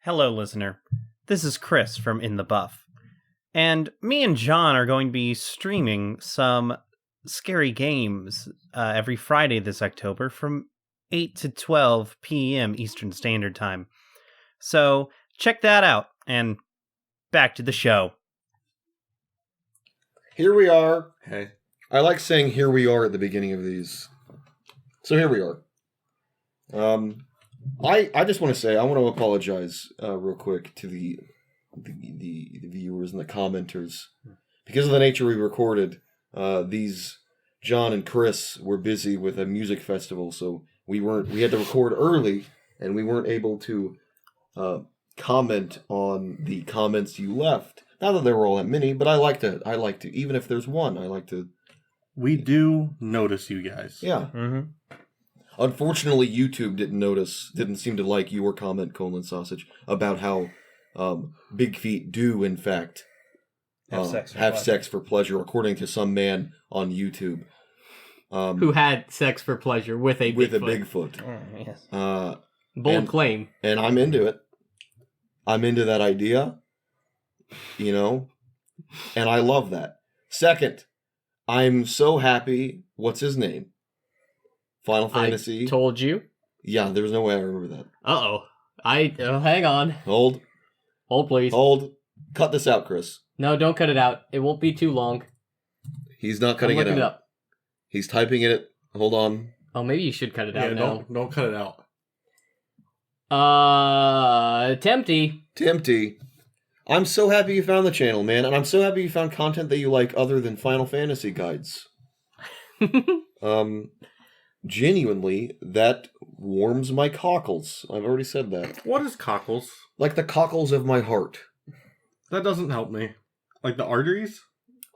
Hello, listener. This is Chris from In the Buff. And me and John are going to be streaming some scary games every Friday this October from 8 to 12 p.m. Eastern Standard Time. So check that out, and back to the show. Here we are. Hey. I like saying here we are at the beginning of these. So here we are. I just want to say, I want to apologize real quick to the viewers and the commenters. Because of the nature we recorded, these John and Chris were busy with a music festival, so we had to record early, and we weren't able to comment on the comments you left. Not that there were all that many, but I like to, even if there's one, I like to. We do notice you guys. Yeah. Mm-hmm. Unfortunately, YouTube didn't seem to like your comment, Colon Sausage, about how big feet do, in fact, have sex for pleasure, according to some man on YouTube. Who had sex for pleasure with a Bigfoot. Oh, yes. Bold claim. And I'm into it. I'm into that idea, and I love that. Second, I'm so happy. What's his name? Final Fantasy. I told you. Yeah, there's no way I remember that. Uh-oh. Hang on. Hold, please. Hold. Cut this out, Chris. No, don't cut it out. It won't be too long. He's not cutting I'm looking it out. up. He's typing it. Hold on. Oh, maybe you should cut it out now. Don't cut it out. Tempty. I'm so happy you found the channel, man, and I'm so happy you found content that you like other than Final Fantasy guides. Genuinely, that warms my cockles. I've already said that. What is cockles? Like the cockles of my heart. That doesn't help me. Like the arteries?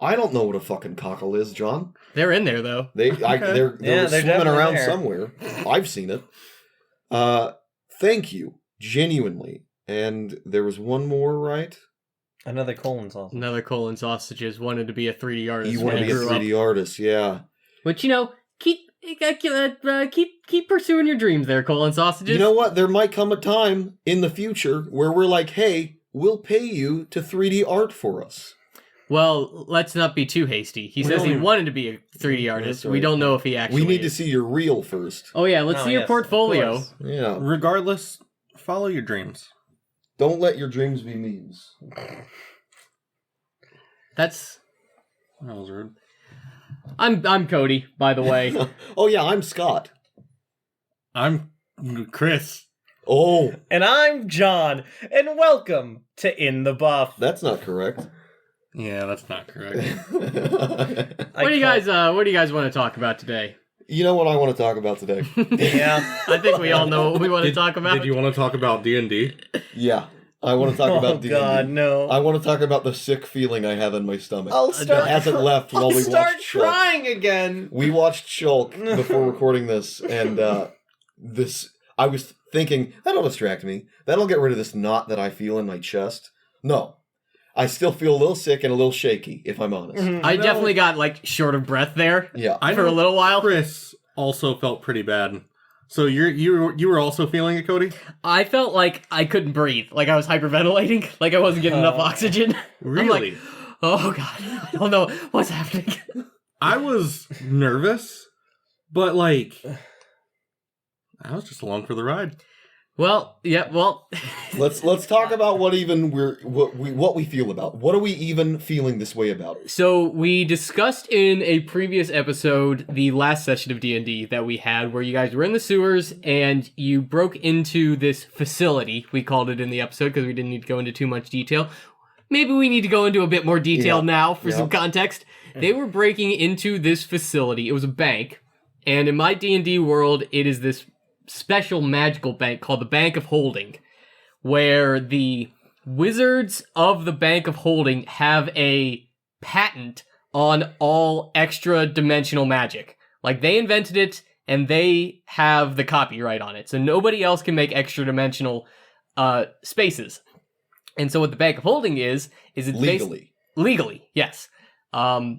I don't know what a fucking cockle is, John. They're in there, though. They're they're swimming around there. somewhere. I've seen it. Thank you. Genuinely. And there was one more, right? Another colon sausage. Another colon sausages wanted to be a 3D artist. You want to be a 3D artist, yeah. But, keep pursuing your dreams there, colon sausages. You know what? There might come a time in the future where we're like, hey, we'll pay you to 3D art for us. Well, let's not be too hasty. He says he wanted to be a 3D artist. We don't know if he actually We need to see your reel first. Oh, yeah, let's see your portfolio. Yeah. Regardless, follow your dreams. Don't let your dreams be memes. That was rude. I'm Cody, by the way. Oh, yeah, I'm Scott. I'm Chris. Oh. And I'm John, and welcome to In the Buff. That's not correct. Yeah, that's not correct. What do you guys want to talk about today? You know what I want to talk about today? Yeah. I think we all know what we want to talk about. Did you want to talk about D&D? Yeah. I want to talk about D&D. Oh, God, no. I want to talk about the sick feeling I have in my stomach. That hasn't left while we watched Shulk. crying again. We watched Shulk before recording this, and I was thinking, that'll distract me. That'll get rid of this knot that I feel in my chest. No. I still feel a little sick and a little shaky, if I'm honest. Mm-hmm. I definitely got, short of breath there. Yeah. For a little while. Chris also felt pretty bad. So you were also feeling it, Cody? I felt like I couldn't breathe. Like I was hyperventilating. Like I wasn't getting enough oxygen. Really? I'm like, oh, God. I don't know what's happening. I was nervous, but I was just along for the ride. Well, yeah, well. Let's talk about what we feel about. What are we even feeling this way about? So we discussed in a previous episode the last session of D&D that we had where you guys were in the sewers and you broke into this facility. We called it in the episode because we didn't need to go into too much detail. Maybe we need to go into a bit more detail now for some context. They were breaking into this facility. It was a bank. And in my D&D world, it is this special magical bank called the Bank of Holding, where the wizards of the Bank of Holding have a patent on all extra dimensional magic. Like they invented it and they have the copyright on it. So nobody else can make extra dimensional spaces. And so what the Bank of Holding is it's legally, yes. What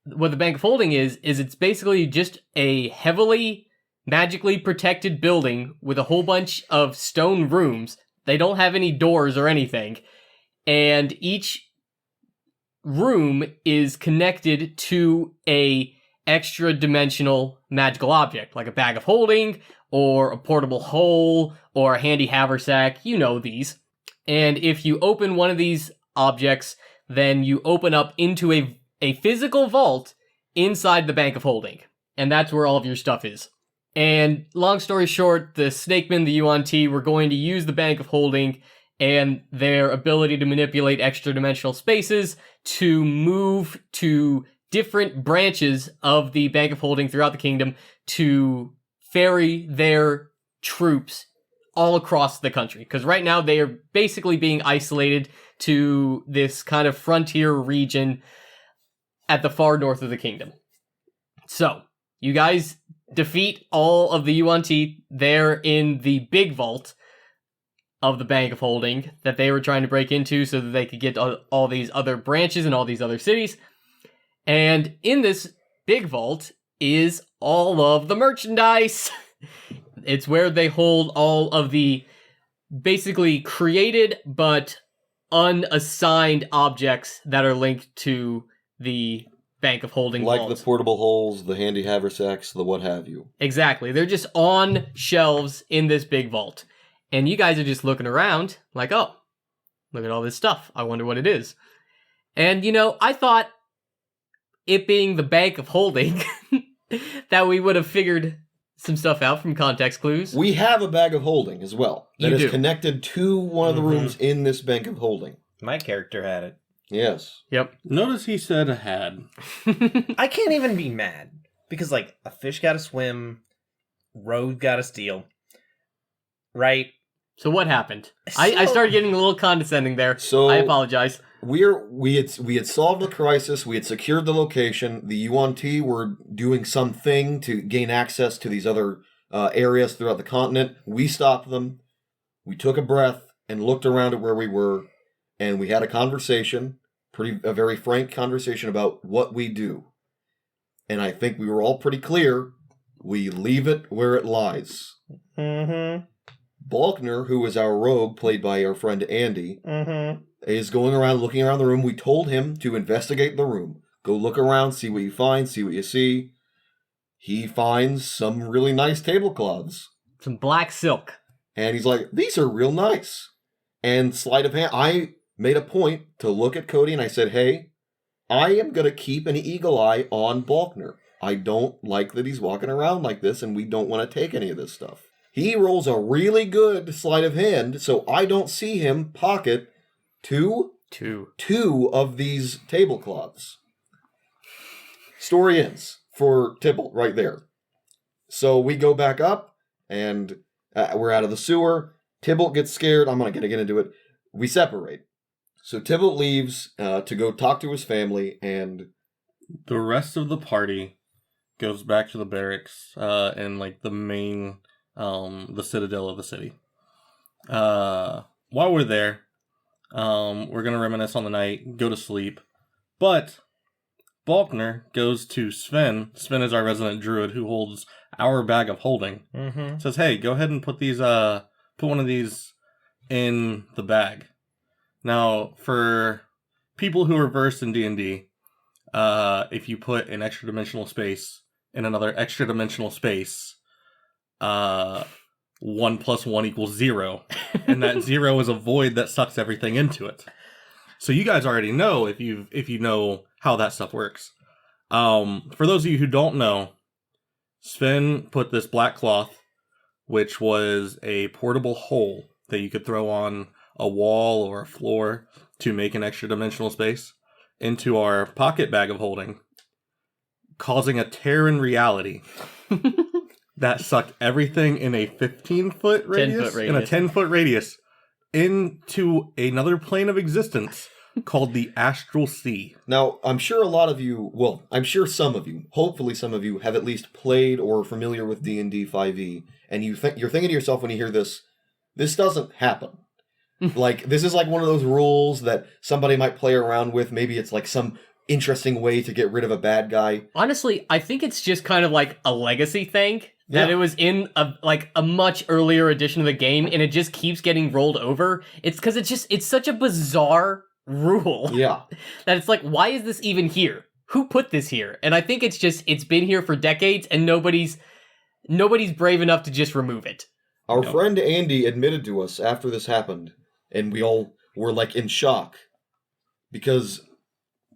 the Bank of Holding is it's basically just a heavily magically protected building with a whole bunch of stone rooms They don't have any doors or anything. And each room is connected to a extra dimensional magical object, like a bag of holding, or a portable hole, or a handy haversack. You know these. And if you open one of these objects, then you open up into a physical vault inside the bank of holding. And that's where all of your stuff is. And long story short, the Snakemen, the UNT, were going to use the bank of holding and their ability to manipulate extra dimensional spaces to move to different branches of the bank of holding throughout the kingdom to ferry their troops all across the country. Because right now they are basically being isolated to this kind of frontier region at the far north of the kingdom. So, you guys defeat all of the UNT there in the big vault of the bank of holding that they were trying to break into so that they could get all these other branches and all these other cities. And in this big vault is all of the merchandise. It's where they hold all of the basically created but unassigned objects that are linked to the bank of holding like vault. the portable holes, the handy haversacks, the what have you. Exactly. They're just on shelves in this big vault. And you guys are just looking around like, oh, look at all this stuff. I wonder what it is. And, you know, I thought it being the bank of holding that we would have figured some stuff out from context clues. We have a bag of holding as well that You is do. connected to one of the rooms in this bank of holding. My character had it. Yes. Yep. Notice he said had. I can't even be mad because, like, a fish got to swim, road got to steal, right? So what happened? I started getting a little condescending there. So I apologize. we had solved the crisis. We had secured the location. The UNT were doing something to gain access to these other areas throughout the continent. We stopped them. We took a breath and looked around at where we were, and we had a conversation, a very frank conversation about what we do. And I think we were all pretty clear. We leave it where it lies. Mm-hmm. Balkner, who is our rogue, played by our friend Andy, Mm-hmm. is going around, looking around the room. We told him to investigate the room. Go look around, see what you find, see what you see. He finds some really nice tablecloths. Some black silk. And he's like, these are real nice. And sleight of hand, I made a point to look at Cody and I said, hey, I am going to keep an eagle eye on Balkner. I don't like that he's walking around like this and we don't want to take any of this stuff. He rolls a really good sleight of hand, so I don't see him pocket two of these tablecloths. Story ends for Tybalt right there. So we go back up, and we're out of the sewer. Tybalt gets scared. I'm not going to get into it. We separate. So Tybalt leaves to go talk to his family, and The rest of the party goes back to the barracks and like the main, the citadel of the city. While we're there, we're going to reminisce on the night, go to sleep. But Balkner goes to Sven. Sven is our resident druid who holds our bag of holding. Mm-hmm. Says, hey, go ahead and put these, put one of these in the bag. Now, for people who are versed in D&D, if you put an extra dimensional space in another extra dimensional space, 1 + 1 = 0, and that 0 is a void that sucks everything into it. So you guys already know if you know how that stuff works. For those of you who don't know, Sven put this black cloth, which was a portable hole that you could throw on a wall or a floor to make an extra dimensional space, into our pocket bag of holding, causing a tear in reality that sucked everything in a 15-foot radius, 10-foot radius, in a 10-foot radius, into another plane of existence called the Astral Sea. now, I'm sure a lot of you, well, I'm sure some of you, hopefully some of you, have at least played or are familiar with D&D 5e, and you're thinking to yourself when you hear this doesn't happen. Like, this is like one of those rules that somebody might play around with. Maybe it's like some interesting way to get rid of a bad guy. Honestly, I think it's just kind of like a legacy thing that it was in a much earlier edition of the game, and it just keeps getting rolled over. It's because it's such a bizarre rule. Yeah. That it's like, why is this even here? Who put this here? And I think it's been here for decades, and nobody's brave enough to just remove it. Our friend Andy admitted to us after this happened, and we all were like in shock, because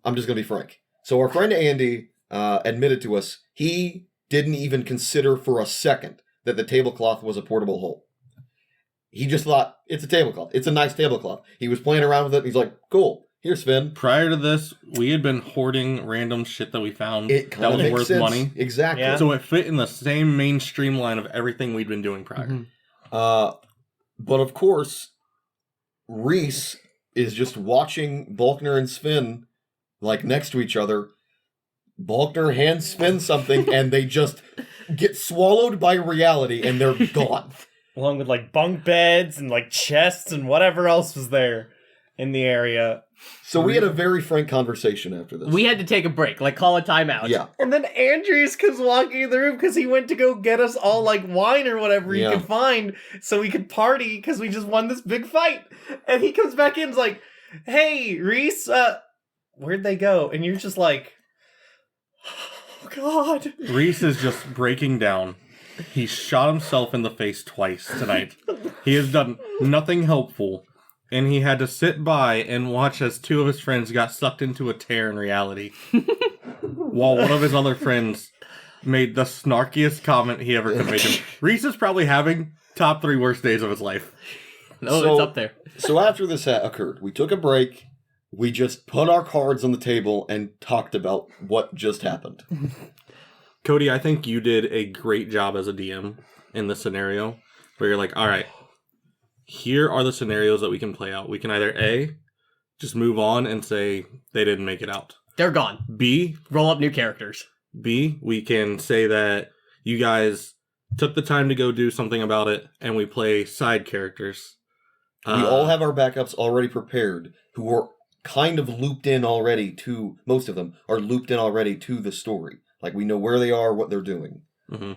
I'm just going to be frank. So our friend Andy admitted to us he didn't even consider for a second that the tablecloth was a portable hole. He just thought, it's a tablecloth. It's a nice tablecloth. He was playing around with it, and he's like, cool, here's Finn. Prior to this, we had been hoarding random shit that we found It that was worth money. Exactly. Yeah. So it fit in the same main streamline of everything we'd been doing prior. Mm-hmm. But of course, Reese is just watching Balkner and Sven like next to each other. Balkner hands Sven something, and they just get swallowed by reality, and they're gone. Along with like bunk beds and like chests and whatever else was there in the area. So we had a very frank conversation after this. We had to take a break, like call a timeout. Yeah. And then Andrews comes walking in the room because he went to go get us all like wine or whatever he could find so we could party because we just won this big fight. And he comes back in and is like, hey, Reese, where'd they go? And you're just like, oh, God. Reese is just breaking down. He shot himself in the face twice tonight. He has done nothing helpful, and he had to sit by and watch as two of his friends got sucked into a tear in reality. While one of his other friends made the snarkiest comment he ever could make him. Reese is probably having top 3 worst days of his life. No, it's up there. So after this occurred, we took a break. We just put our cards on the table and talked about what just happened. Cody, I think you did a great job as a DM in this scenario, where you're like, all right, here are the scenarios that we can play out. We can either A, just move on and say they didn't make it out. They're gone. B, roll up new characters. B, we can say that you guys took the time to go do something about it, and we play side characters. We all have our backups already prepared, who are kind of looped in already to, most of them are looped in already to the story. Like, we know where they are, what they're doing. Mm-hmm.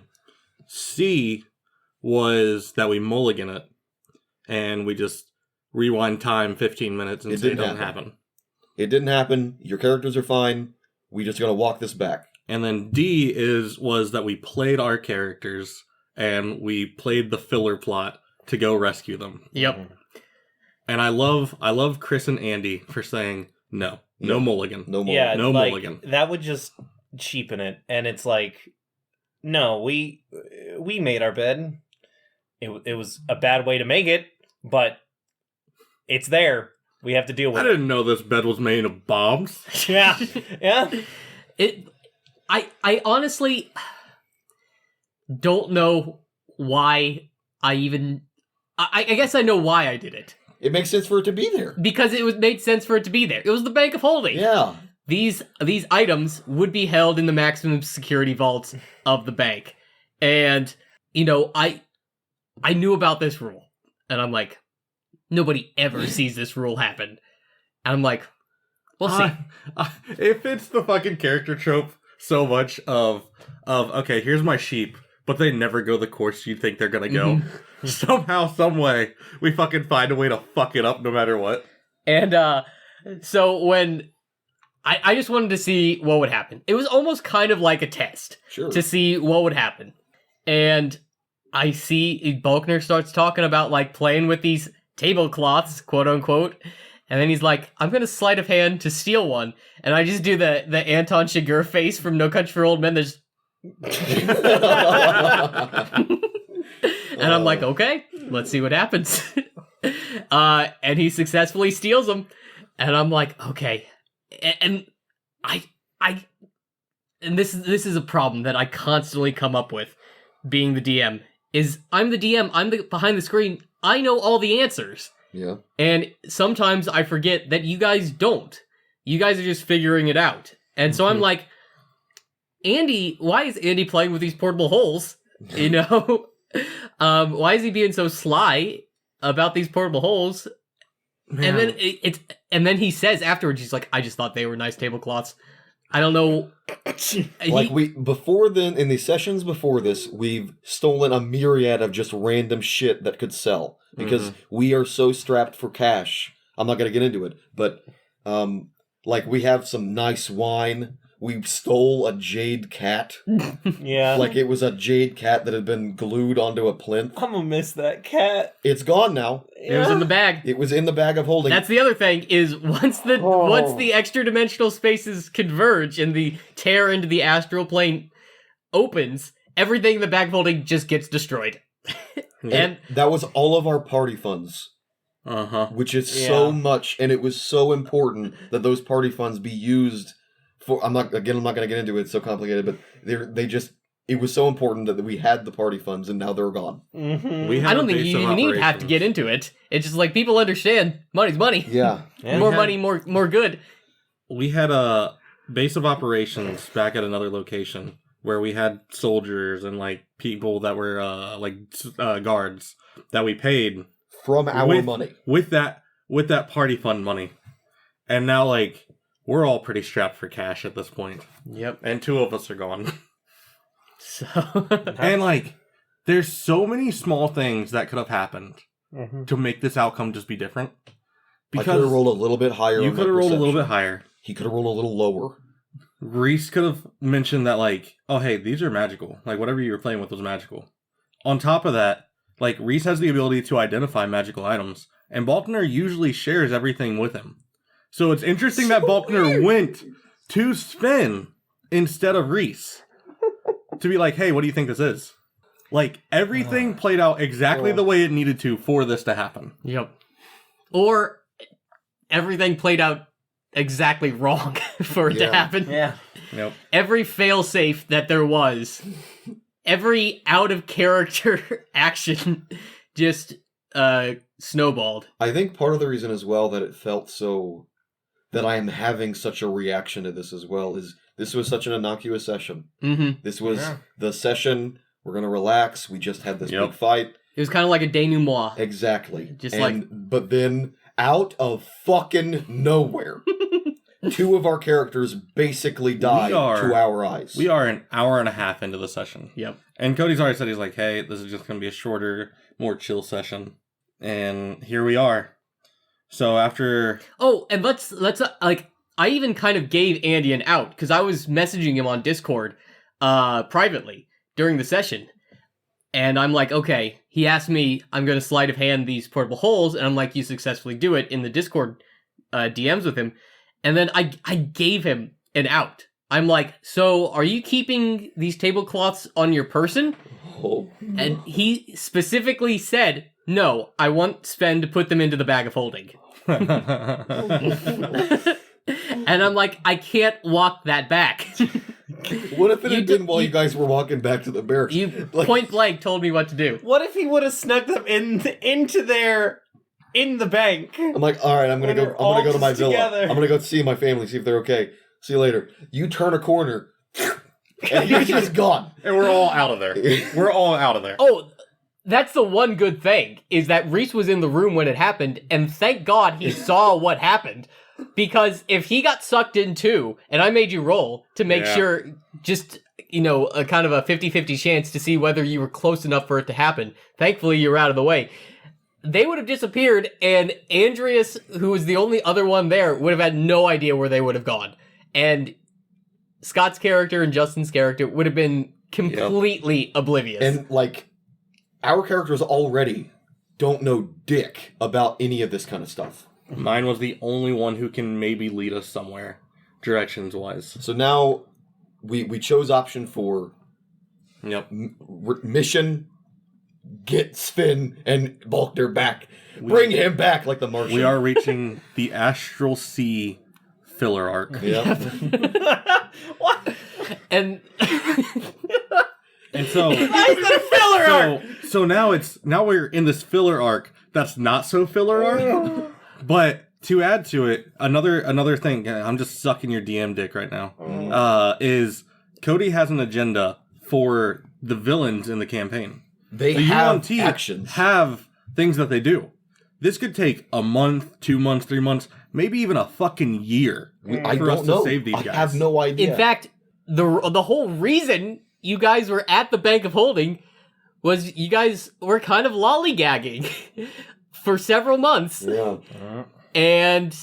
C was that we mulligan it, and we just rewind time 15 minutes and say it doesn't happen. It didn't happen. Your characters are fine. We just gotta walk this back. And then D was that we played our characters, and we played the filler plot to go rescue them. Yep. And I love Chris and Andy for saying, no mulligan. No mulligan. Yeah, no like, mulligan. That would just cheapen it. And it's like, no, we made our bed. It was a bad way to make it, but it's there. We have to deal with I didn't know this bed was made of bombs. Yeah. Yeah. I honestly don't know why I even... I guess I know why I did it. It makes sense for it to be there. Because made sense for it to be there. It was the Bank of Holding. Yeah. These items would be held in the maximum security vaults of the bank. And, I knew about this rule. And I'm like, nobody ever sees this rule happen. And I'm like, we'll see. It fits the fucking character trope so much of okay, here's my sheep, but they never go the course you think they're gonna go. Mm-hmm. Somehow, some way, we fucking find a way to fuck it up no matter what. And so when I just wanted to see what would happen. It was almost kind of like a test to see what would happen. And I see Balkner starts talking about like playing with these tablecloths, quote unquote. And then he's like, I'm going to sleight of hand to steal one. And I just do the Anton Chigurh face from No Country for Old Men. There's... And I'm like, okay, let's see what happens. And he successfully steals them. And I'm like, okay. And and this is a problem that I constantly come up with being the DM is I'm the DM, I'm the behind the screen. I know all the answers. Yeah. And sometimes I forget that you guys don't. You guys are just figuring it out. And so I'm like, Andy, why is Andy playing with these portable holes? Why is he being so sly about these portable holes? Man. And then and then he says afterwards, he's like, I just thought they were nice tablecloths. I don't know. Like in the sessions before this, we've stolen a myriad of just random shit that could sell because we are so strapped for cash. I'm not gonna get into it, but like we have some nice wine. We stole a jade cat. Yeah. Like it was a jade cat that had been glued onto a plinth. I'm gonna miss that cat. It's gone now. It was in the bag. It was in the bag of holding. That's the other thing is once the extra dimensional spaces converge and the tear into the astral plane opens, everything in the bag of holding just gets destroyed. And that was all of our party funds. Which is so much, and it was so important that those party funds be used for. I'm not going to get into it. It's so complicated, but it was so important that we had the party funds, and now they're gone. I don't think you even have to get into it. It's just like people understand money's money. Yeah, more money, more good. We had a base of operations back at another location where we had soldiers and like people that were guards that we paid from our money with that party fund money, and now like we're all pretty strapped for cash at this point. Yep, and 2 of us are gone. So and like, there's so many small things that could have happened to make this outcome just be different. Because I could have rolled a little bit higher. You could have rolled a little bit higher. He could have rolled a little lower. Reese could have mentioned that like, oh hey, these are magical. Like whatever you were playing with was magical. On top of that, like Reese has the ability to identify magical items, and Balkner usually shares everything with him. So it's interesting that Balkner went to Sven instead of Reese to be like, hey, what do you think this is? Like everything played out exactly the way it needed to for this to happen. Yep. Or everything played out exactly wrong for it to happen. Yeah. Yep. Every failsafe that there was, every out of character action just snowballed. I think part of the reason as well that it felt so that I am having such a reaction to this as well is this was such an innocuous session. This was the session, we're going to relax, we just had this big fight. It was kind of like a denouement. Exactly. Just but then, out of fucking nowhere, 2 of our characters basically died to our eyes. We are an hour and a half into the session. Yep. And Cody's already said, he's like, hey, this is just going to be a shorter, more chill session. And here we are. So after... Oh, and let's like, I even kind of gave Andy an out, because I was messaging him on Discord privately during the session. And I'm like, okay, he asked me, I'm going to sleight of hand these portable holes, and I'm like, you successfully do it in the Discord DMs with him. And then I gave him an out. I'm like, so are you keeping these tablecloths on your person? Oh. And he specifically said, no, I want Sven to put them into the bag of holding. And I'm like, I can't walk that back. What if it had been while you guys were walking back to the barracks? You point blank told me what to do. What if he would have snuck them into there in the bank? I'm like, all right, I'm gonna go to my villa. Together. I'm gonna go see my family, see if they're okay. See you later. You turn a corner, and you're just gone. And we're all out of there. We're all out of there. Oh, that's the one good thing, is that Reese was in the room when it happened, and thank God he saw what happened. Because if he got sucked in too, and I made you roll to make sure, just, a kind of a 50-50 chance to see whether you were close enough for it to happen. Thankfully, you were out of the way. They would have disappeared, and Andreas, who was the only other one there, would have had no idea where they would have gone. And Scott's character and Justin's character would have been completely oblivious. And, our characters already don't know dick about any of this kind of stuff. Mine was the only one who can maybe lead us somewhere, directions-wise. So now, we chose option 4. Yep. Mission, get Sven and Balkner back. Bring him back like the Martian. We are reaching the Astral Sea filler arc. Yep. What? And so... Why is that a filler arc? So now we're in this filler arc that's not so filler arc. But to add to it, another thing, I'm just sucking your DM dick right now, is Cody has an agenda for the villains in the campaign. They the have UMT actions. Have things that they do. this could take a month, 2 months, 3 months, maybe even a fucking year I for us don't to know. save these I guys. have no idea. In fact, the whole reason you guys were at the Bank of Holding was you guys were kind of lollygagging for several months. Yeah. And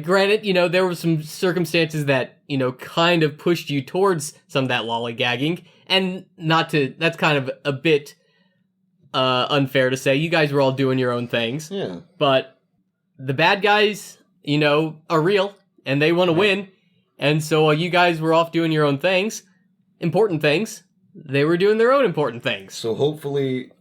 granted, there were some circumstances that, kind of pushed you towards some of that lollygagging. And that's kind of a bit unfair to say. You guys were all doing your own things. Yeah. But the bad guys, are real and they want to win. And so you guys were off doing your own things, important things. They were doing their own important things. So hopefully,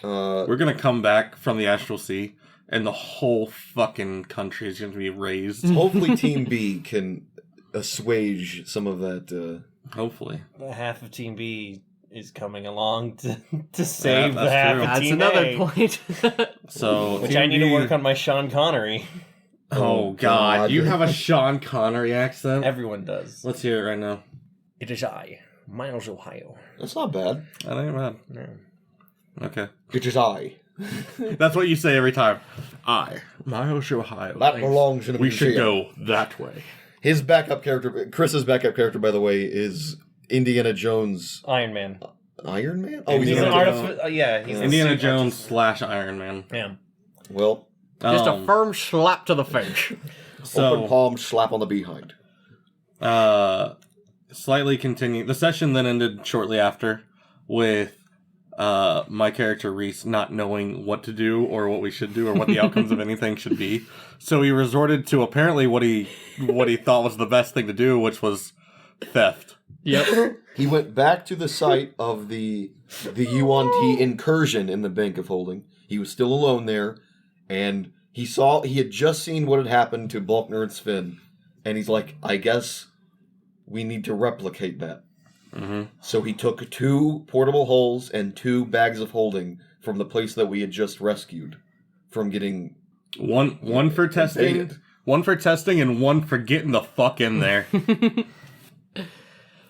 We're going to come back from the Astral Sea, and the whole fucking country is going to be razed. hopefully Team B can assuage some of that. Hopefully. The half of Team B is coming along to save the that's half true. of That's Team another A, point. So, which Team I need to B- work on my Sean Connery. Oh, God. You have a Sean Connery accent? Everyone does. Let's hear it right now. It is I, Miles, Ohio. That's not bad. That ain't bad. No. Okay. It is I. That's what you say every time. Miles, Ohio. That belongs in a We should museum. go that way. His backup character, Chris's backup character, by the way, is Indiana Jones. Iron Man. Iron Man? Oh, He's Indiana an Jones. artist. Yeah, he's the Indiana suit Jones artist. / Iron Man. Yeah. Well, Just a firm slap to the face. open So, palm, slap on the behind. slightly continue. The session then ended shortly after with my character Reese not knowing what to do or what we should do or what the outcomes of anything should be. So he resorted to apparently what he thought was the best thing to do, which was theft. Yep. He went back to the site of the UNT incursion in the Bank of Holding. He was still alone there, and he had just seen what had happened to Bulkner and Sven, and he's like, I guess we need to replicate that. Mm-hmm. So he took 2 portable hulls and 2 bags of holding from the place that we had just rescued from getting... One for testing, invaded. one for testing, and one for getting the fuck in there.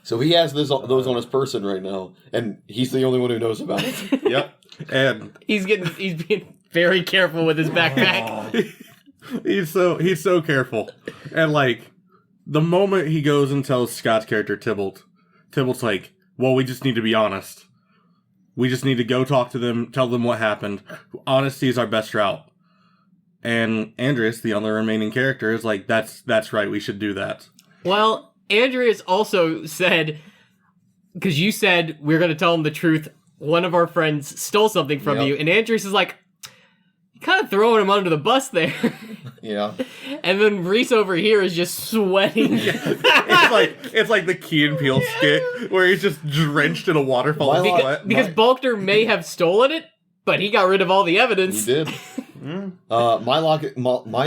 So he has those on his person right now, and he's the only one who knows about it. Yep. And He's being very careful with his backpack. he's so careful. And like the moment he goes and tells Scott's character Tybalt's like, well, we just need to be honest. We just need to go talk to them, tell them what happened. Honesty is our best route. And Andreas, the other remaining character, is like, that's right, we should do that. Well, Andreas also said, because you said we're going to tell him the truth, one of our friends stole something from Yep. you, and Andreas is like, kind of throwing him under the bus there. Yeah. And then Reese over here is just sweating. It's like the Key and Peele skit where he's just drenched in a waterfall of My sweat. Because Bulkner may have stolen it, but he got rid of all the He evidence. did. My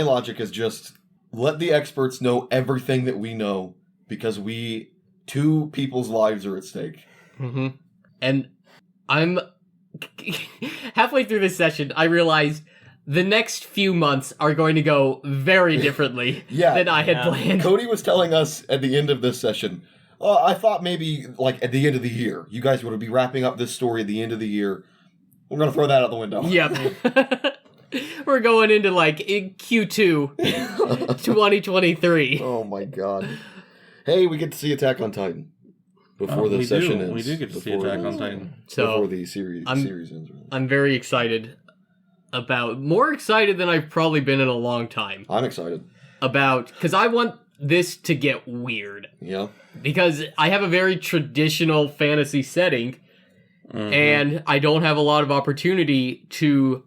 logic is just let the experts know everything that we know because 2 people's lives are at stake. Mm-hmm. And I'm halfway through this session, I realized the next few months are going to go very differently Yeah. than I had planned. Cody was telling us at the end of this session, I thought maybe like at the end of the year, you guys would be wrapping up this story at the end of the year. We're going to throw that out the window. Yep. We're going into like in Q2 2023. Oh my god. Hey, we get to see Attack on Titan before the session ends. We do get to see Before Attack the- on Titan. So before the series ends. I'm very excited more excited than I've probably been in a long time I'm excited. because I want this to get weird. Yeah. Because I have a very traditional fantasy setting, and I don't have a lot of opportunity to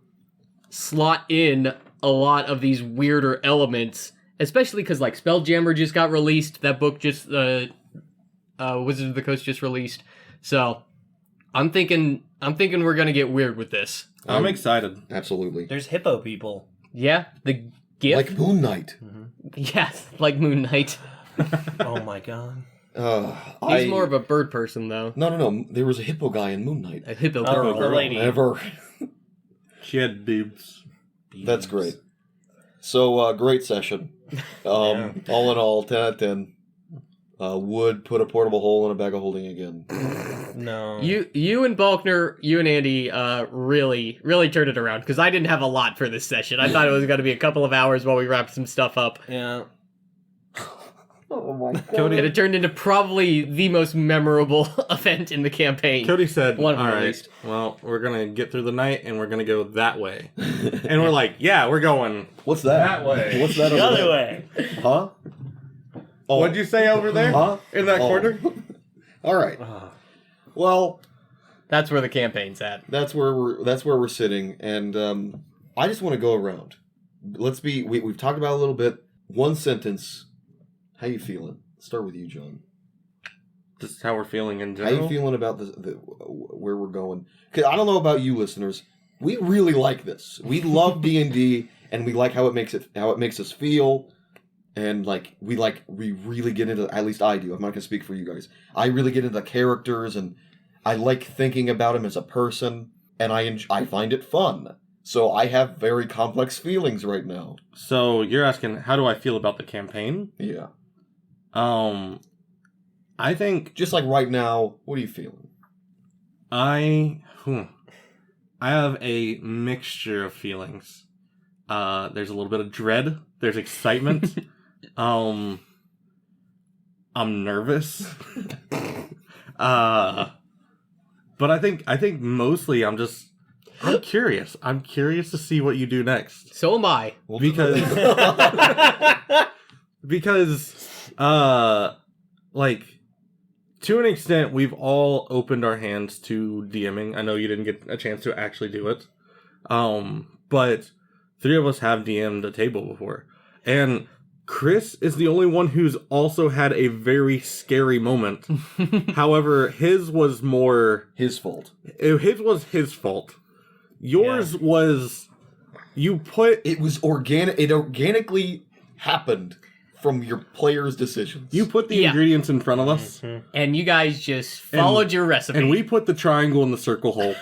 slot in a lot of these weirder elements, especially because like Spelljammer just got released. That book just Wizards of the Coast just released. So I'm thinking we're gonna get weird with this. I'm excited. Absolutely. There's hippo people. Yeah, the gift. Like Moon Knight. Yes, like Moon Knight. Oh my god. He's more of a bird person though. No. There was a hippo guy in Moon Knight. A hippo Oh, girl. the lady. Never. She had boobs. That's great. So, great session. All in all, 10 out of 10. would put a portable hole in a bag of holding again. No. You and Balkner, you and Andy, really turned it around because I didn't have a lot for this session. I thought it was going to be a couple of hours while we wrapped some stuff up. Yeah. Oh my god. Cody, And it turned into probably the most memorable event in the campaign. Cody said, One of them all at right, least. well, we're going to get through the night and we're going to go that way. And we're like, yeah, we're going What's that? that way. What's that The over other there? way. Huh? Oh. What'd you say over there? Huh? In that Oh. corner? All right. Well, That's where the campaign's at. that's where we're sitting, and I just want to go around. We've talked about it a little bit. One sentence. How you feeling? Start with you, John. Just how we're feeling in How general. you feeling about where we're going? Because I don't know about you, listeners. We really like this. We love D&D, and we like how it makes us feel. And we really get into, at least I do. I'm not gonna speak for you guys. I really get into the characters, and I like thinking about him as a person, and I find it fun. So I have very complex feelings right now. So you're asking, how do I feel about the campaign? Yeah. I think Just like right now, what are you feeling? I have a mixture of feelings. There's a little bit of dread. There's excitement. I'm nervous. But I think mostly I'm curious. I'm curious to see what you do next. So am I. Because to an extent, we've all opened our hands to DMing. I know you didn't get a chance to actually do it. But 3 of us have DM'd a table before. And Chris is the only one who's also had a very scary moment. However, his was more... His fault. His was his fault. Yours was... You put... It was organic. It organically happened from your players' decisions. You put the Yeah. ingredients in front of us, And you guys just followed your recipe. and we put the triangle in the circle hole.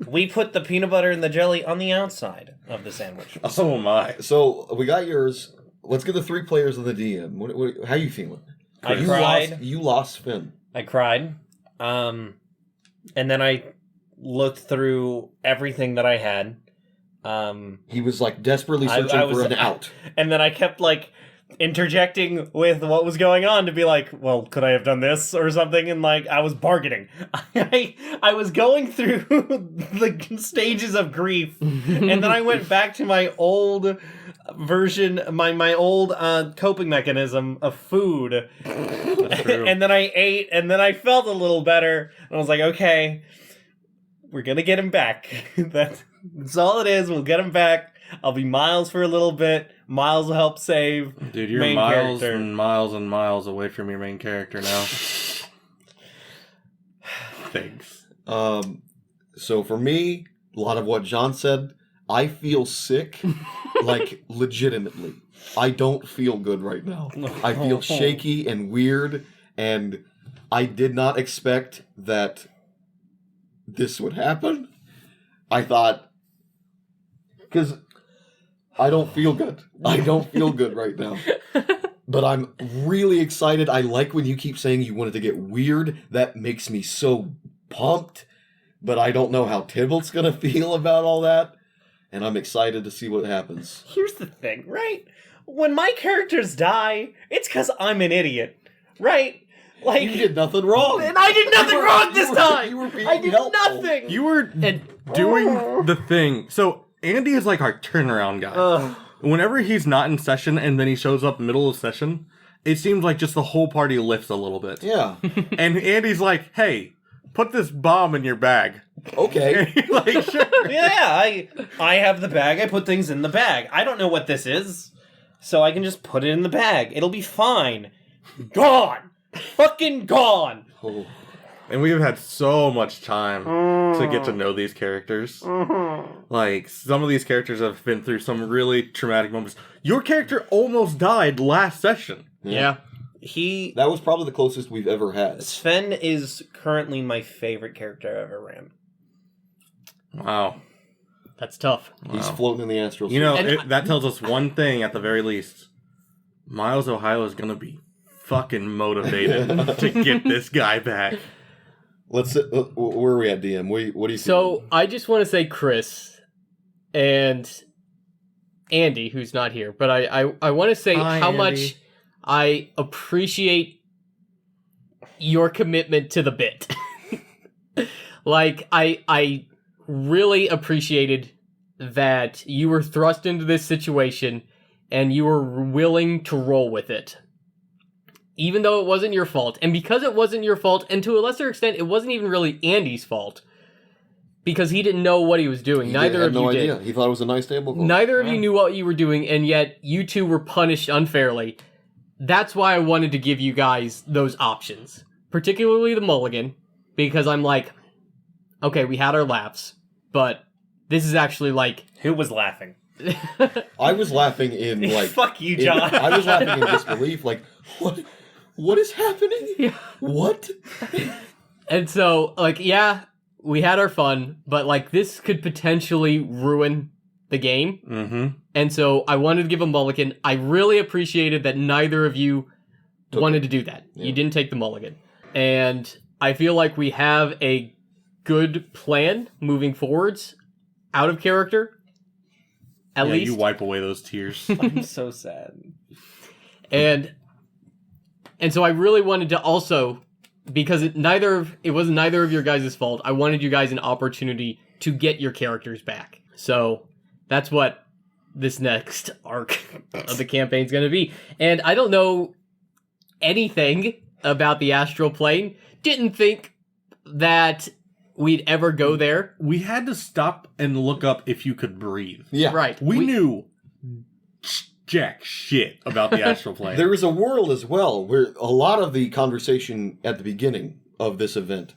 We put the peanut butter and the jelly on the outside of the sandwich. Oh my. So we got yours. Let's get the 3 players of the DM. How you feeling? I cried. You lost Finn. I cried. And then I looked through everything that I had. He was desperately searching for an out. And then I kept interjecting with what was going on to be like, well, could I have done this or something? And I was bargaining. I was going through the stages of grief, and then I went back to my old version, my old coping mechanism of food. And then I ate, and then I felt a little better, and I was like, okay, we're gonna get him back. That's all it is. We'll get him back. I'll be Miles for a little bit. Miles will help save. Dude, you're main miles character. and miles and miles away from your main character now. Thanks. So for me, a lot of what John said, I feel sick, legitimately. I don't feel good right now. I feel shaky and weird, and I did not expect that this would happen. I thought, because I don't feel good. I don't feel good right now. But I'm really excited. I like when you keep saying you wanted to get weird. That makes me so pumped. But I don't know how Tybalt's going to feel about all that. And I'm excited to see what happens. Here's the thing, right? When my characters die, it's because I'm an idiot, right? You did nothing wrong. And I did nothing wrong this time. You were being I did helpful. nothing. You were doing the thing. So Andy is our turnaround guy. Whenever he's not in session and then he shows up middle of session, it seems like just the whole party lifts a little bit. Yeah. And Andy's like, hey, put this bomb in your bag. Okay. Sure. Yeah, I have the bag. I put things in the bag. I don't know what this is, so I can just put it in the bag. It'll be fine. Gone. Fucking gone. Oh. And we've had so much time to get to know these characters. Some of these characters have been through some really traumatic moments. Your character almost died last session. Yeah. That was probably the closest we've ever had. Sven is currently my favorite character I've ever ran. Wow. That's tough. He's floating in the astral You know, And that tells us one thing at the very least. Miles, Ohio is going to be fucking motivated to get this guy back. Where are we at, DM? What do you see? So I just want to say Chris and Andy, who's not here, but I want to say Hi, how Andy. much I appreciate your commitment to the bit. Like, I really appreciated that you were thrust into this situation and you were willing to roll with it. Even though it wasn't your fault. And because it wasn't your fault, and to a lesser extent, it wasn't even really Andy's fault. Because he didn't know what he was doing. Neither had of no you idea. did. He thought it was a nice tablecloth. Neither of you knew what you were doing, and yet you two were punished unfairly. That's why I wanted to give you guys those options. Particularly the mulligan. Because I'm like, okay, we had our laughs, but this is actually like... Who was laughing? I was laughing in like... Fuck you, John. I was laughing in disbelief. Like, what is happening? Yeah. What? And so, like, yeah, we had our fun, but, like, this could potentially ruin the game. Mm-hmm. And so I wanted to give a mulligan. I really appreciated that neither of you wanted to do that. Yeah. You didn't take the mulligan. And I feel like we have a good plan moving forwards out of character. At least. You wipe away those tears. I'm so sad. And so I really wanted to also, because it wasn't neither of your guys' fault, I wanted you guys an opportunity to get your characters back. So that's what this next arc of the campaign is going to be. And I don't know anything about the Astral Plane. Didn't think that we'd ever go there. We had to stop and look up if you could breathe. Yeah. Right. We knew jack shit about the Astral Plane. There is a world as well where a lot of the conversation at the beginning of this event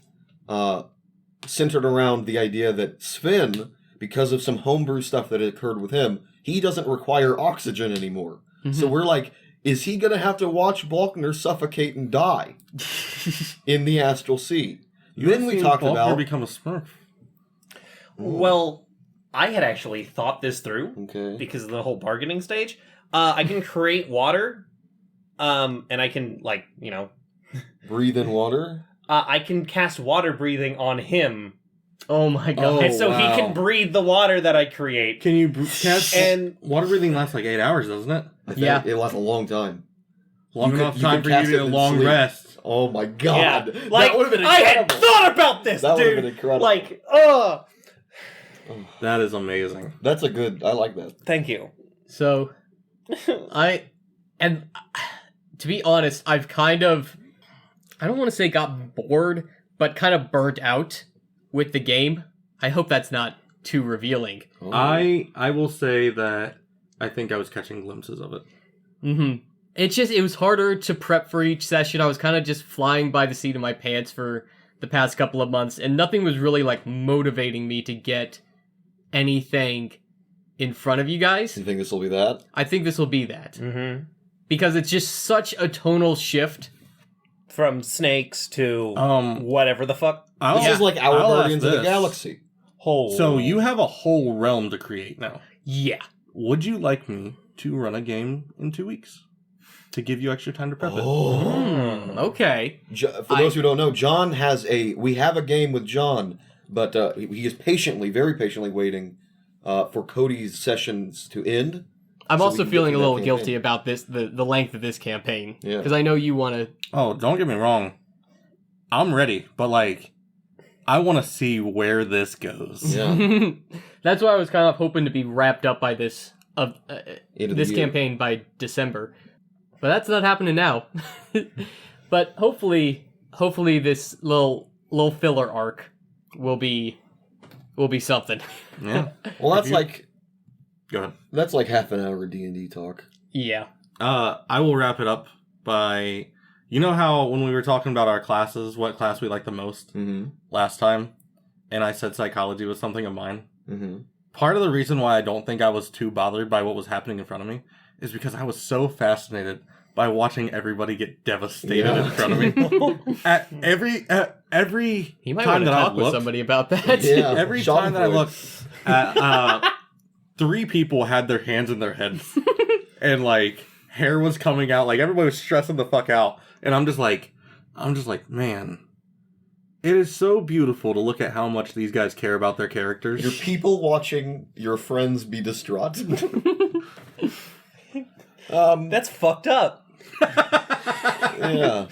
centered around the idea that Sven, because of some homebrew stuff that had occurred with him, he doesn't require oxygen anymore. Mm-hmm. So we're like, is he going to have to watch Balkner suffocate and die in the Astral Sea? Then we talked about... become a Smurf. Well, I had actually thought this through Okay. because of the whole bargaining stage. I can create water, and I can, like, Breathe in water? I can cast water breathing on him, Oh my god. Oh, and so wow. he can breathe the water that I create. Can you cast... And water breathing lasts like 8 hours, doesn't it? I think Yeah. it lasts a long time. Long You enough could time for you cast to it get a in long sleep. rest. Oh my god. yeah, like, that would have been I incredible. had thought about this, That would have dude. been incredible. Like, ugh. That is amazing. That's a good... I like that. Thank you. So, to be honest, I've kind of, I don't want to say got bored, but kind of burnt out with the game. I hope that's not too revealing. Oh. I will say that I think I was catching glimpses of it. Mm-hmm. It was harder to prep for each session. I was kind of just flying by the seat of my pants for the past couple of months, and nothing was really, like, motivating me to get anything in front of you guys. You think this will be that? I think this will be that. Mm-hmm. Because it's just such a tonal shift. From snakes to whatever the fuck. I'll- This is like our I'll ask Guardians of the this. Galaxy. Whole. So you have a whole realm to create now. Yeah. Would you like me to run a game in 2 weeks? To give you extra time to prep it? Okay. For those who don't know, John has we have a game with John, but he is very patiently waiting for Cody's sessions to end. I'm So we also can get feeling a through that little campaign. guilty about this, the length of this campaign. Yeah. Because I know you want to... Oh, don't get me wrong. I'm ready, but like, I want to see where this goes. Yeah. That's why I was kind of hoping to be wrapped up by this End of the this year. campaign by December. But that's not happening now. But hopefully this little filler arc will be something. Yeah. Well, that's Go ahead. that's like half an hour of D&D talk. Yeah. I will wrap it up by, you know how when we were talking about our classes, what class we liked the most Mm-hmm. last time, and I said psychology was something of mine. Mm-hmm. Part of the reason why I don't think I was too bothered by what was happening in front of me is because I was so fascinated by watching everybody get devastated Yeah. in front of me. At every You might time want to that I talk with looked, somebody about that. Yeah. every Sean time that I Boyd. looked at 3 people had their hands in their heads and like hair was coming out. Like, everybody was stressing the fuck out. And I'm just like, man, it is so beautiful to look at how much these guys care about their characters. Your people watching your friends be distraught. That's fucked up. Yeah.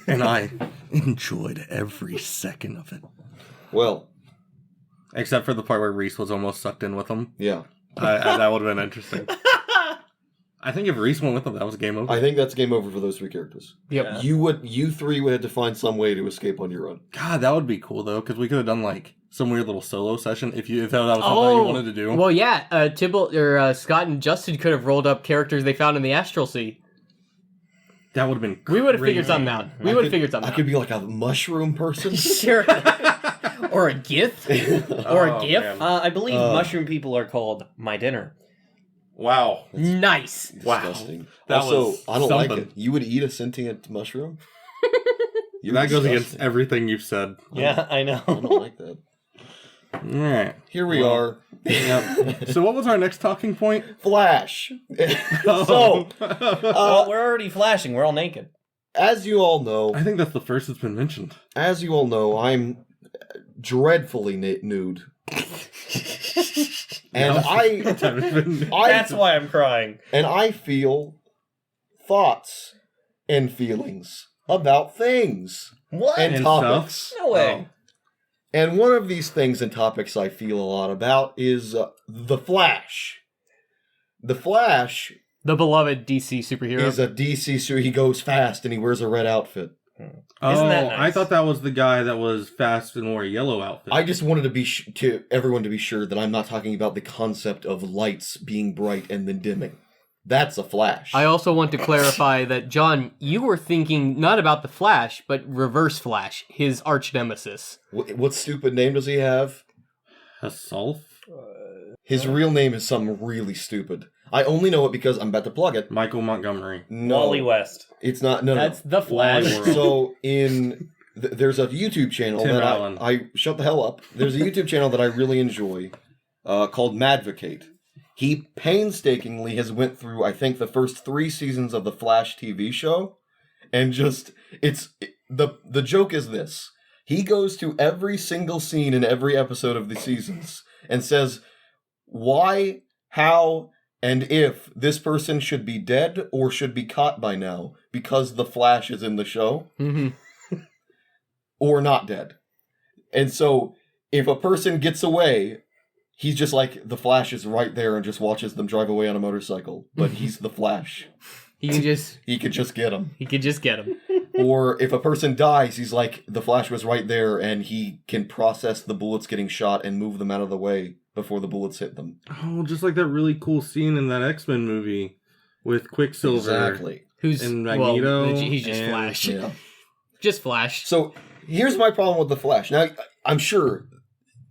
And I enjoyed every second of it. Well, except for the part where Reese was almost sucked in with them. yeah. That would have been interesting. I think if Reese went with them, that was game over. I think that's game over for those 3 characters. Yep. Yeah. You 3 would have to find some way to escape on your own. God, that would be cool, though, because we could have done, like, some weird little solo session if that was something you wanted to do. Well, yeah. Tybalt or Scott and Justin could have rolled up characters they found in the Astral Sea. That would have been crazy. We would have figured something out. I could be like a mushroom person. Sure. Or a GIF. Or a GIF. Man. I believe mushroom people are called my dinner. Wow. Nice. Disgusting. That also, was I don't like something. it. You would eat a sentient mushroom? That goes against everything you've said. Yeah, I know. I don't like that. Alright. Here we are. Yep. So what was our next talking point? Flash. So, well, we're already flashing. We're all naked. As you all know, I think that's the first that's been mentioned. I'm dreadfully nude. And That's why I'm crying. And I feel thoughts and feelings about things What? and topics. No way. And one of these things and topics I feel a lot about is the Flash. The Flash The beloved DC superhero. is a DC, so he goes fast and he wears a red outfit. Isn't that nice? I thought that was the guy that was fast and wore a yellow outfit. I just wanted to be to everyone to be sure that I'm not talking about the concept of lights being bright and then dimming. That's a Flash. I also want to clarify that, John, you were thinking not about the Flash, but Reverse Flash, his arch nemesis. What stupid name does he have? Assault? His real name is something really stupid. I only know it because I'm about to plug it. Michael Montgomery. No, Wally West. it's not. No, That's the Flash. Wally World. So there's a YouTube channel Tim that Allen. I shut the hell up. There's a YouTube channel that I really enjoy, called Madvocate. He painstakingly has went through, I think, the first 3 seasons of the Flash TV show, and the joke is this: he goes to every single scene in every episode of the seasons and says why, how, and if this person should be dead or should be caught by now because the Flash is in the show, or not dead. And so if a person gets away, he's just like, the Flash is right there and just watches them drive away on a motorcycle. But he's the Flash. He could just get them. He could just get him. Or if a person dies, he's like, the Flash was right there and he can process the bullets getting shot and move them out of the way before the bullets hit them. Oh, just like that really cool scene in that X-Men movie with Quicksilver. Exactly. Who's And Magneto. Well, he's just Flash. Yeah. Just Flash. So here's my problem with the Flash. Now, I'm sure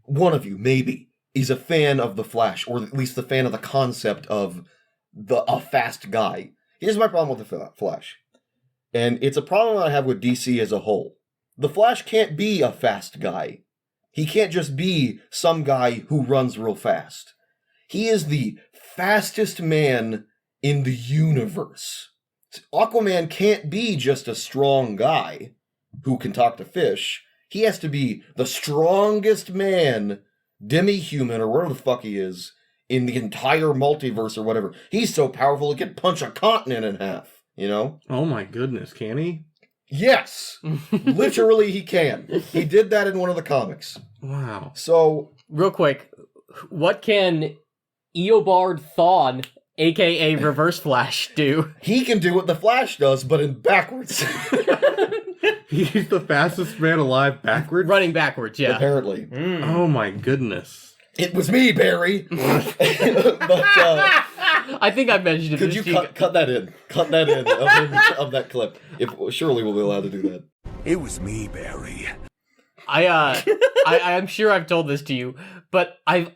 one of you, maybe, is a fan of the Flash, or at least the fan of the concept of a fast guy. Here's my problem with the Flash. And it's a problem that I have with DC as a whole. The Flash can't be a fast guy. He can't just be some guy who runs real fast. He is the fastest man in the universe. Aquaman can't be just a strong guy who can talk to fish. He has to be the strongest man, demi-human, or whatever the fuck he is, in the entire multiverse or whatever. He's so powerful he can punch a continent in half, you know? Oh my goodness, can he? Yes! Literally he can. He did that in one of the comics. Wow. So, Real quick, what can Eobard Thawne, aka Reverse Flash, do? he can do what the Flash does, but in backwards. He's the fastest man alive backwards? Running backwards, yeah. Apparently. Oh my goodness. It was me, Barry! But, I think I mentioned it. could you cut that in? Cut that in of that clip. Surely we'll be allowed to do that. It was me, Barry. I'm sure I've told this to you, but I've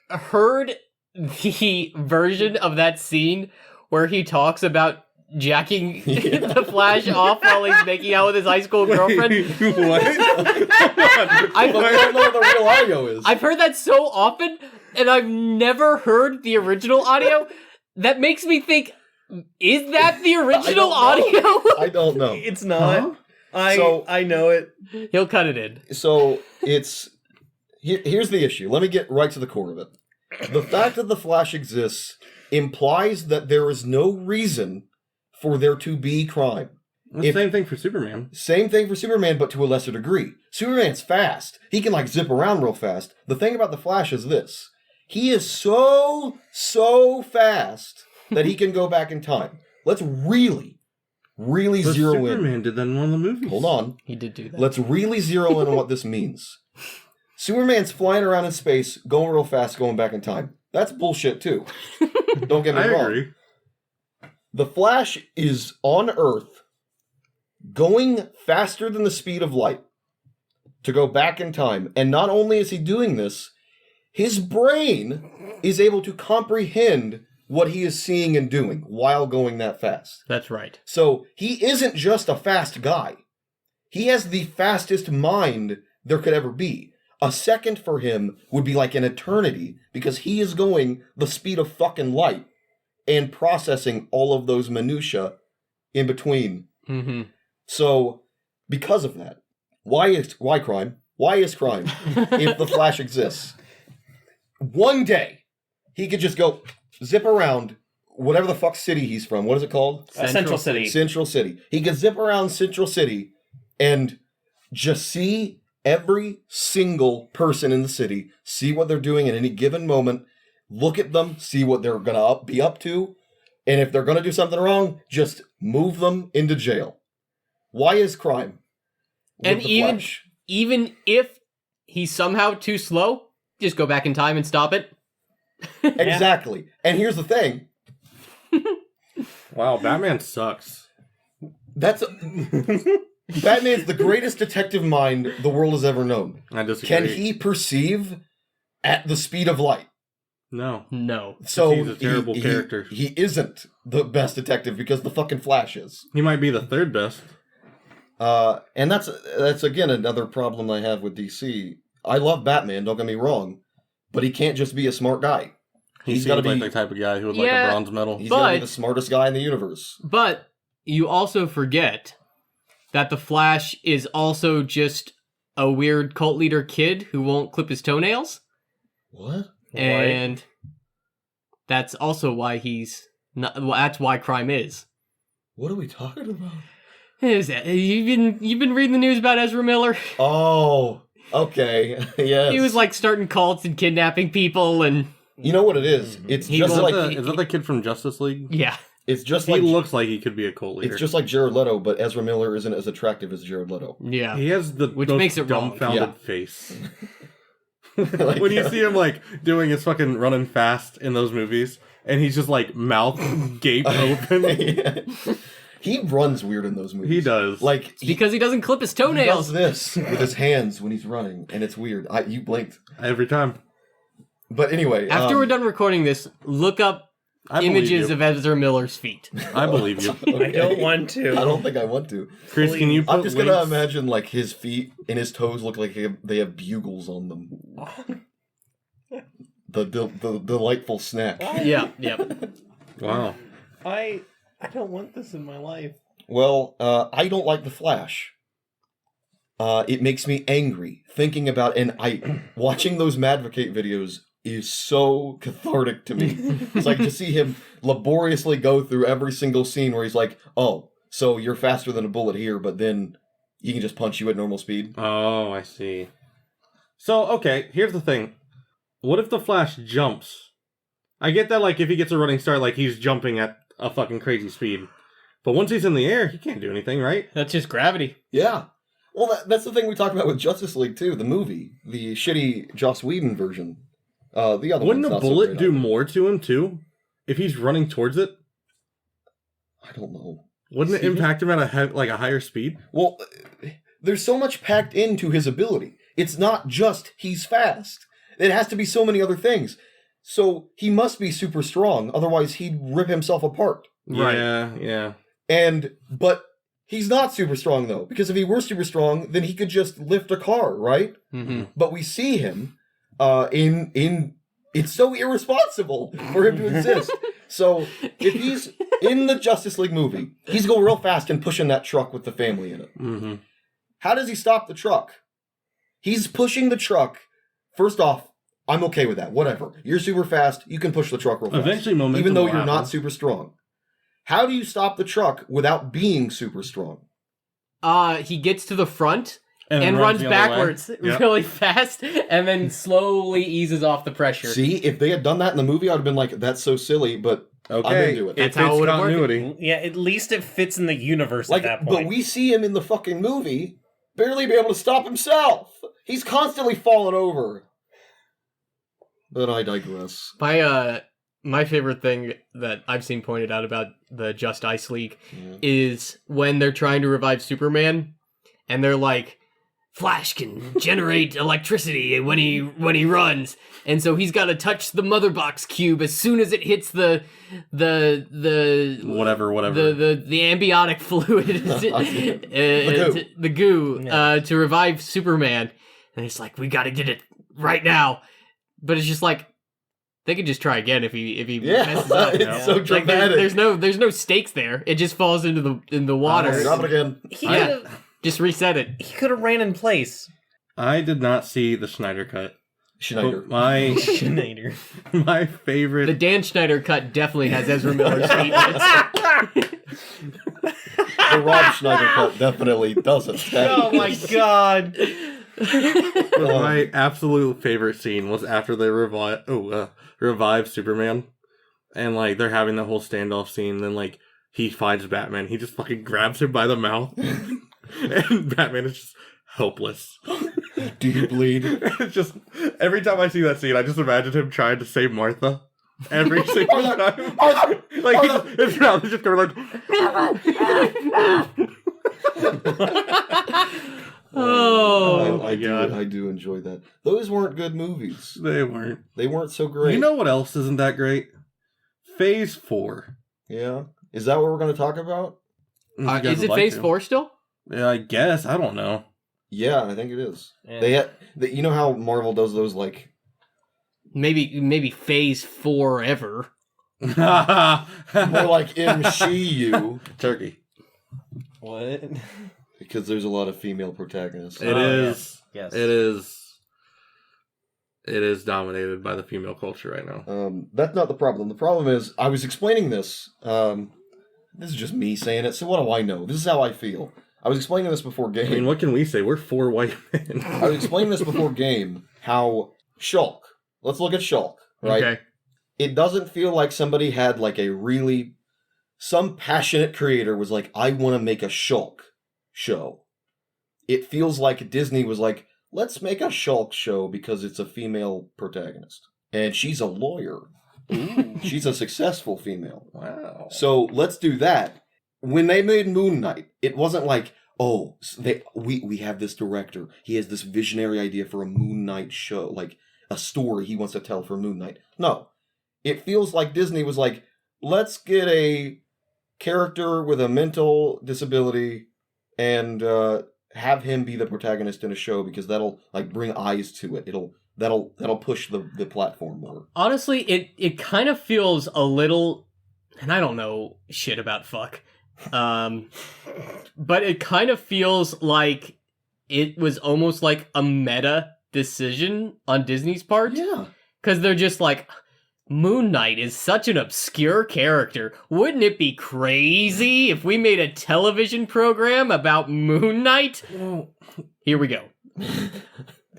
heard the version of that scene where he talks about jacking the Flash off while he's making out with his high school girlfriend. What? I don't know what the real audio is. I've heard that so often, and I've never heard the original audio. That makes me think Is that the original audio? I don't know. It's not. Huh? I know it. He'll cut it in. So it's here's the issue. Let me get right to the core of it. The fact that the Flash exists implies that there is no reason for there to be crime. Same thing for Superman. Same thing for Superman, but to a lesser degree. Superman's fast. He can zip around real fast. The thing about the Flash is this. He is so fast that he can go back in time. Let's really But zero in. Superman did that in one of the movies. Hold on. He did do that. Let's really zero in on what this means. Superman's flying around in space, going real fast, going back in time. That's bullshit too. Don't get me I wrong. agree. The Flash is on Earth, going faster than the speed of light to go back in time. And not only is he doing this, his brain is able to comprehend what he is seeing and doing while going that fast. That's right. So he isn't just a fast guy. He has the fastest mind there could ever be. A second for him would be like an eternity because he is going the speed of fucking light and processing all of those minutia in between. Mm-hmm. So, because of that, why crime? Why is crime if the Flash exists? One day, he could just go zip around whatever the fuck city he's from. What is it called? Central City. Central City. He could zip around Central City and just see every single person in the city, see what they're doing at any given moment, look at them, see what they're going to be up to, and if they're going to do something wrong, just move them into jail. Why is crime with And the Flash? even if he's somehow too slow, just go back in time and stop it. Exactly. And here's the thing. Wow, Batman sucks. That's Batman's the greatest detective mind the world has ever known. I disagree. Can he perceive at the speed of light? No. No. So He's a terrible character. He isn't the best detective because the fucking Flash is. He might be the third best. And that's again another problem I have with DC. I love Batman, don't get me wrong, but he can't just be a smart guy. He He's seems gotta like be- the type of guy who would like Yeah. a bronze medal. He's gotta be But- the smartest guy in the universe. But you also forget that the Flash is also just a weird cult leader kid who won't clip his toenails. What? And that's also why he's not. Well, that's why crime is. What are we talking about? You've been reading the news about Ezra Miller? Oh, okay. Yes. He was like starting cults and kidnapping people, and You know what it is? It's He just won't- like Is that the kid from Justice League? yeah, it's just He like looks like he could be a cult leader. it's just like Jared Leto, but Ezra Miller isn't as attractive as Jared Leto. yeah. He has the Which most makes it wrong. dumbfounded Yeah. face. Like, When you see him like doing his fucking running fast in those movies, and he's just like mouth gaped open. Yeah. He runs weird in those movies. He does. Like Because he doesn't clip his he does toenails. this with his hands when he's running, and it's weird. You blinked, Every time. but anyway. After we're done recording this, look up I believe images you. of Ezra Miller's feet. I believe you. I don't want to. I don't think I want to. Chris, can you put I'm just gonna links- imagine like his feet and his toes look like they have bugles on them. The delightful snack. Yeah, yeah. Wow. I don't want this in my life. Well, I don't like the Flash. It makes me angry thinking about, and watching those Madvocate videos is so cathartic to me. It's like to see him laboriously go through every single scene where he's like, "Oh, so you're faster than a bullet here, but then he can just punch you at normal speed." Oh, I see. So, okay, here's the thing. What if the Flash jumps? I get that, like, if he gets a running start, like, he's jumping at a fucking crazy speed. But once he's in the air, he can't do anything, right? That's just gravity. Yeah. Well, that's the thing we talked about with Justice League too, the movie, the shitty Joss Whedon version. The other Wouldn't one's a not so bullet great do either. more to him, too? If he's running towards it? I don't know. Wouldn't it impact him at a higher speed? Well, there's so much packed into his ability. It's not just he's fast. It has to be so many other things. So he must be super strong, otherwise he'd rip himself apart. Right. Yeah. But he's not super strong though, because if he were super strong, then he could just lift a car, right? Mm-hmm. But we see him in it's so irresponsible for him to exist. So if he's In the Justice League movie, he's going real fast and pushing that truck with the family in it. Mm-hmm. How does he stop the truck? He's pushing the truck. First off, I'm okay with that. Whatever. You're super fast. You can push the truck real fast. Eventually, momentum even though will you're happen. not super strong. How do you stop the truck without being super strong? He gets to the front then and runs the other way. backwards Yep. really fast, and then slowly eases off the pressure. See, if they had done that in the movie, I would have been like, that's so silly, but I'm into it. That's It how it fits would've worked. continuity. Yeah, at least it fits in the universe Like, at that point. but we see him in the fucking movie barely be able to stop himself. He's constantly falling over. But I digress. My favorite thing that I've seen pointed out about the Justice League Yeah. is when they're trying to revive Superman, and they're like, Flash can generate electricity when he runs, and so he's got to touch the mother box cube as soon as it hits the Whatever. the ambiotic fluid, the goo, to revive Superman, and it's like, we got to get it right now, but it's just like, they could just try again if he messes up. It's so Like, dramatic. there's no stakes there. It just falls into the water. Drop it again. Yeah. Just reset it. He could have ran in place. I did not see the Schneider cut. Schneider. But my Schneider. my favorite. The Dan Schneider cut definitely has Ezra Miller's feet in it. The Rob Schneider cut definitely doesn't. Oh my god. My absolute favorite scene was after they revive Superman, and like they're having the whole standoff scene. Then like he finds Batman, he just fucking grabs him by the mouth, and Batman is just helpless. Do you bleed? It's just every time I see that scene, I just imagine him trying to save Martha. Every single time, like his mouth is just going like. Oh, I God. do enjoy that. Those weren't good movies. They weren't. They weren't so great. You know what else isn't that great? Phase 4. Yeah. Is that what we're going to talk about? If you guys is would it like Phase to. 4 still? Yeah, I guess. I don't know. Yeah, I think it is. Yeah. You know how Marvel does those like Maybe Phase 4 ever. more like MCU Turkey. What? because there's a lot of female protagonists. It is. Yes. It is. It is dominated by the female culture right now. That's not the problem. The problem is I was explaining this. This is just me saying it. So what do I know? This is how I feel. I was explaining this before game. I mean, what can we say? We're 4 white men. I was explaining this before game. How Shulk. Let's look at Shulk. Right. Okay. It doesn't feel like somebody had like some passionate creator was like, I want to make a Shulk show. It feels like Disney was like, let's make a Shulk show because it's a female protagonist. And she's a lawyer. She's a successful female. Wow. So let's do that. When they made Moon Knight, it wasn't like, oh, we have this director. He has this visionary idea for a Moon Knight show, like a story he wants to tell for Moon Knight. No. It feels like Disney was like, let's get a character with a mental disability and have him be the protagonist in a show because that'll like bring eyes to it. That'll push the platform more. Honestly, it kind of feels a little, and I don't know shit about fuck, but it kind of feels like it was almost like a meta decision on Disney's part. Yeah. Because they're just like, Moon Knight is such an obscure character. Wouldn't it be crazy if we made a television program about Moon Knight? Here we go.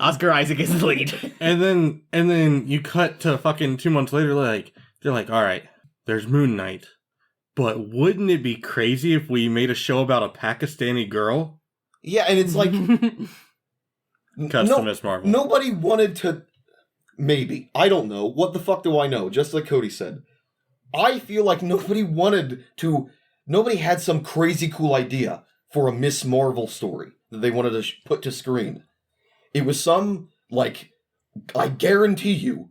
Oscar Isaac is the lead. And then you cut to fucking 2 months later, they're like, all right, there's Moon Knight. But wouldn't it be crazy if we made a show about a Pakistani girl? Yeah, and it's like Cuts to Miss Marvel. Nobody wanted to. Maybe. I don't know. What the fuck do I know? Just like Cody said. I feel like nobody had some crazy cool idea for a Miss Marvel story that they wanted to put to screen. It was some, like, I guarantee you,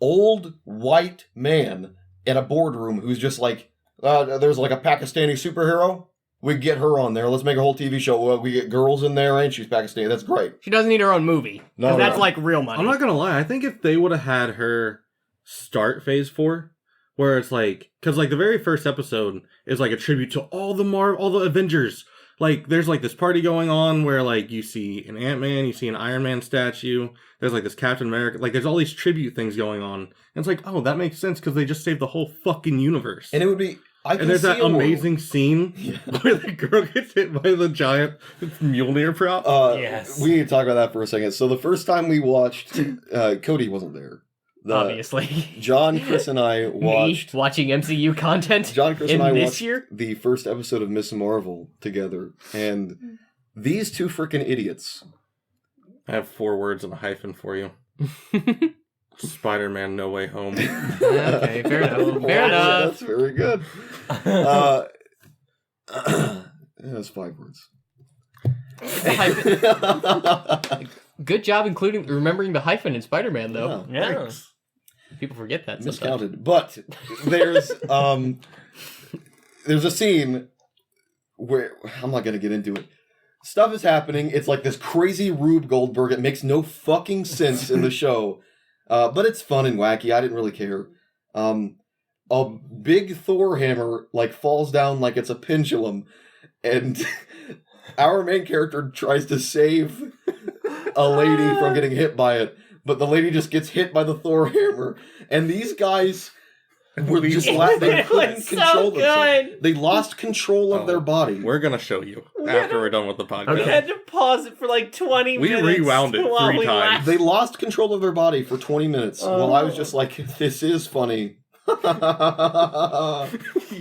old white man in a boardroom who's just like, there's like a Pakistani superhero. We get her on there. Let's make a whole TV show. We get girls in there and she's Pakistani. That's great. She doesn't need her own movie. No, Because that's no. like real money. I'm not gonna lie, I think if they would have had her start Phase 4 where it's like, because like the very first episode is like a tribute to all the Avengers. Like there's like this party going on where like you see an Ant-Man, you see an Iron Man statue. There's like this Captain America. Like there's all these tribute things going on, and it's like, oh, that makes sense because they just saved the whole fucking universe. And it would be. And there's that amazing scene where the girl gets hit by the giant Mjolnir prop. Yes. We need to talk about that for a second. So the first time we watched, Cody wasn't there. Obviously. John, Chris, and I watched... Me watching MCU content John, Chris, and I this watched year? the first episode of Miss Marvel together. And these two freaking idiots... I have 4 words and a hyphen for you. Spider-Man No Way Home. Okay, fair enough. Fair enough. That's very good. That's 5 words. Good job remembering the hyphen in Spider-Man, though. Yeah. Thanks. People forget that sometimes. Miscounted. But there's a scene where I'm not gonna get into it. Stuff is happening. It's like this crazy Rube Goldberg. It makes no fucking sense in the show. But it's fun and wacky. I didn't really care. A big Thor hammer like falls down like it's a pendulum, and our main character tries to save a lady from getting hit by it, but the lady just gets hit by the Thor hammer, and these guys were just they couldn't control themselves. They lost control of their body. We're gonna show you after we're done with the podcast. We had to pause it for like 20 minutes. We rewound it 3 times. They lost control of their body for 20 minutes. Well, I was just like, this is funny. You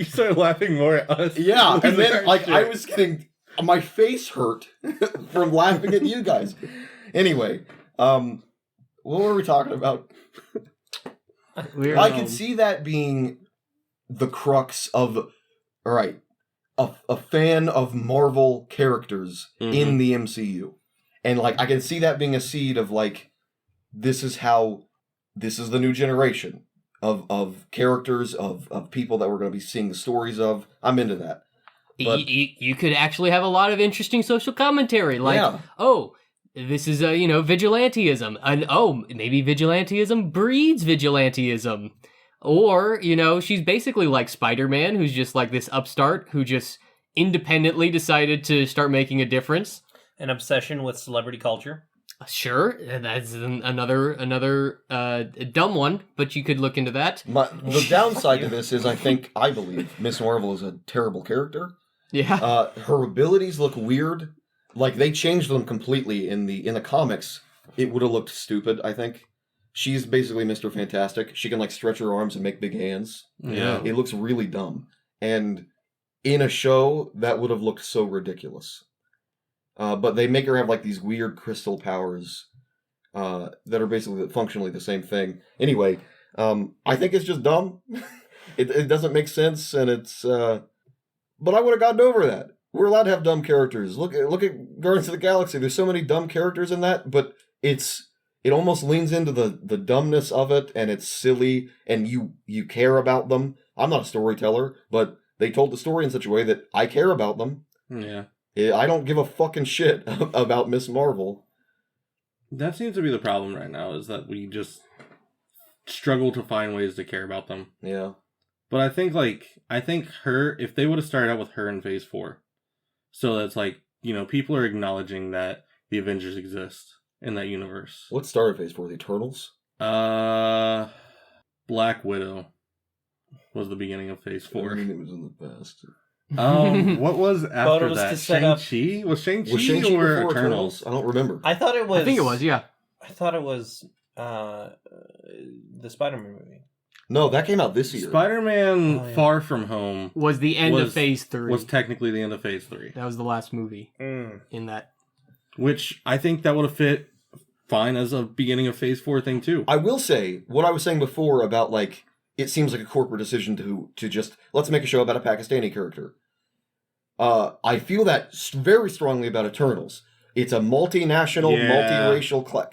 started laughing more at us. Yeah, and then like I was getting my face hurt from laughing at you guys. Anyway, what were we talking about? I can see that being the crux of, all right, a fan of Marvel characters in the MCU. And like I can see that being a seed of like, this is the new generation of characters, of people that we're going to be seeing the stories of. I'm into that. But, you could actually have a lot of interesting social commentary, like, oh, this is vigilantism, and oh, maybe vigilantism breeds vigilantism, or she's basically like Spider-Man, who's just like this upstart who just independently decided to start making a difference. An obsession with celebrity culture. Sure, that's another dumb one, but you could look into that. The downside to this is I believe Miss Marvel is a terrible character. Yeah. Her abilities look weird. Like they changed them completely in the comics. It would have looked stupid, I think. She's basically Mr. Fantastic. She can like stretch her arms and make big hands. Yeah. It looks really dumb. And in a show, that would have looked so ridiculous. But they make her have like these weird crystal powers that are basically functionally the same thing. Anyway, I think it's just dumb. It doesn't make sense, and it's... but I would have gotten over that. We're allowed to have dumb characters. Look at Guardians of the Galaxy. There's so many dumb characters in that, but it almost leans into the dumbness of it, and it's silly, and you care about them. I'm not a storyteller, but they told the story in such a way that I care about them. Yeah. I don't give a fucking shit about Miss Marvel. That seems to be the problem right now, is that we just struggle to find ways to care about them. Yeah. But I think her, if they would have started out with her in Phase 4, so that's like, people are acknowledging that the Avengers exist in that universe. What started Phase 4? The Eternals? Black Widow was the beginning of Phase 4. I mean, it was in the past. What was after that? Shang-Chi? Was Shang-Chi or Eternals? I don't remember. I thought it was... I think it was, yeah. I thought it was the Spider-Man movie. No, that came out this year. Spider-Man Far From Home was the end of Phase 3. Was technically the end of Phase 3. That was the last movie in that. Which I think that would have fit fine as a beginning of Phase 4 thing too. I will say, what I was saying before about like, it seems like a corporate decision to just, let's make a show about a Pakistani character. I feel that very strongly about Eternals. It's a multinational, multiracial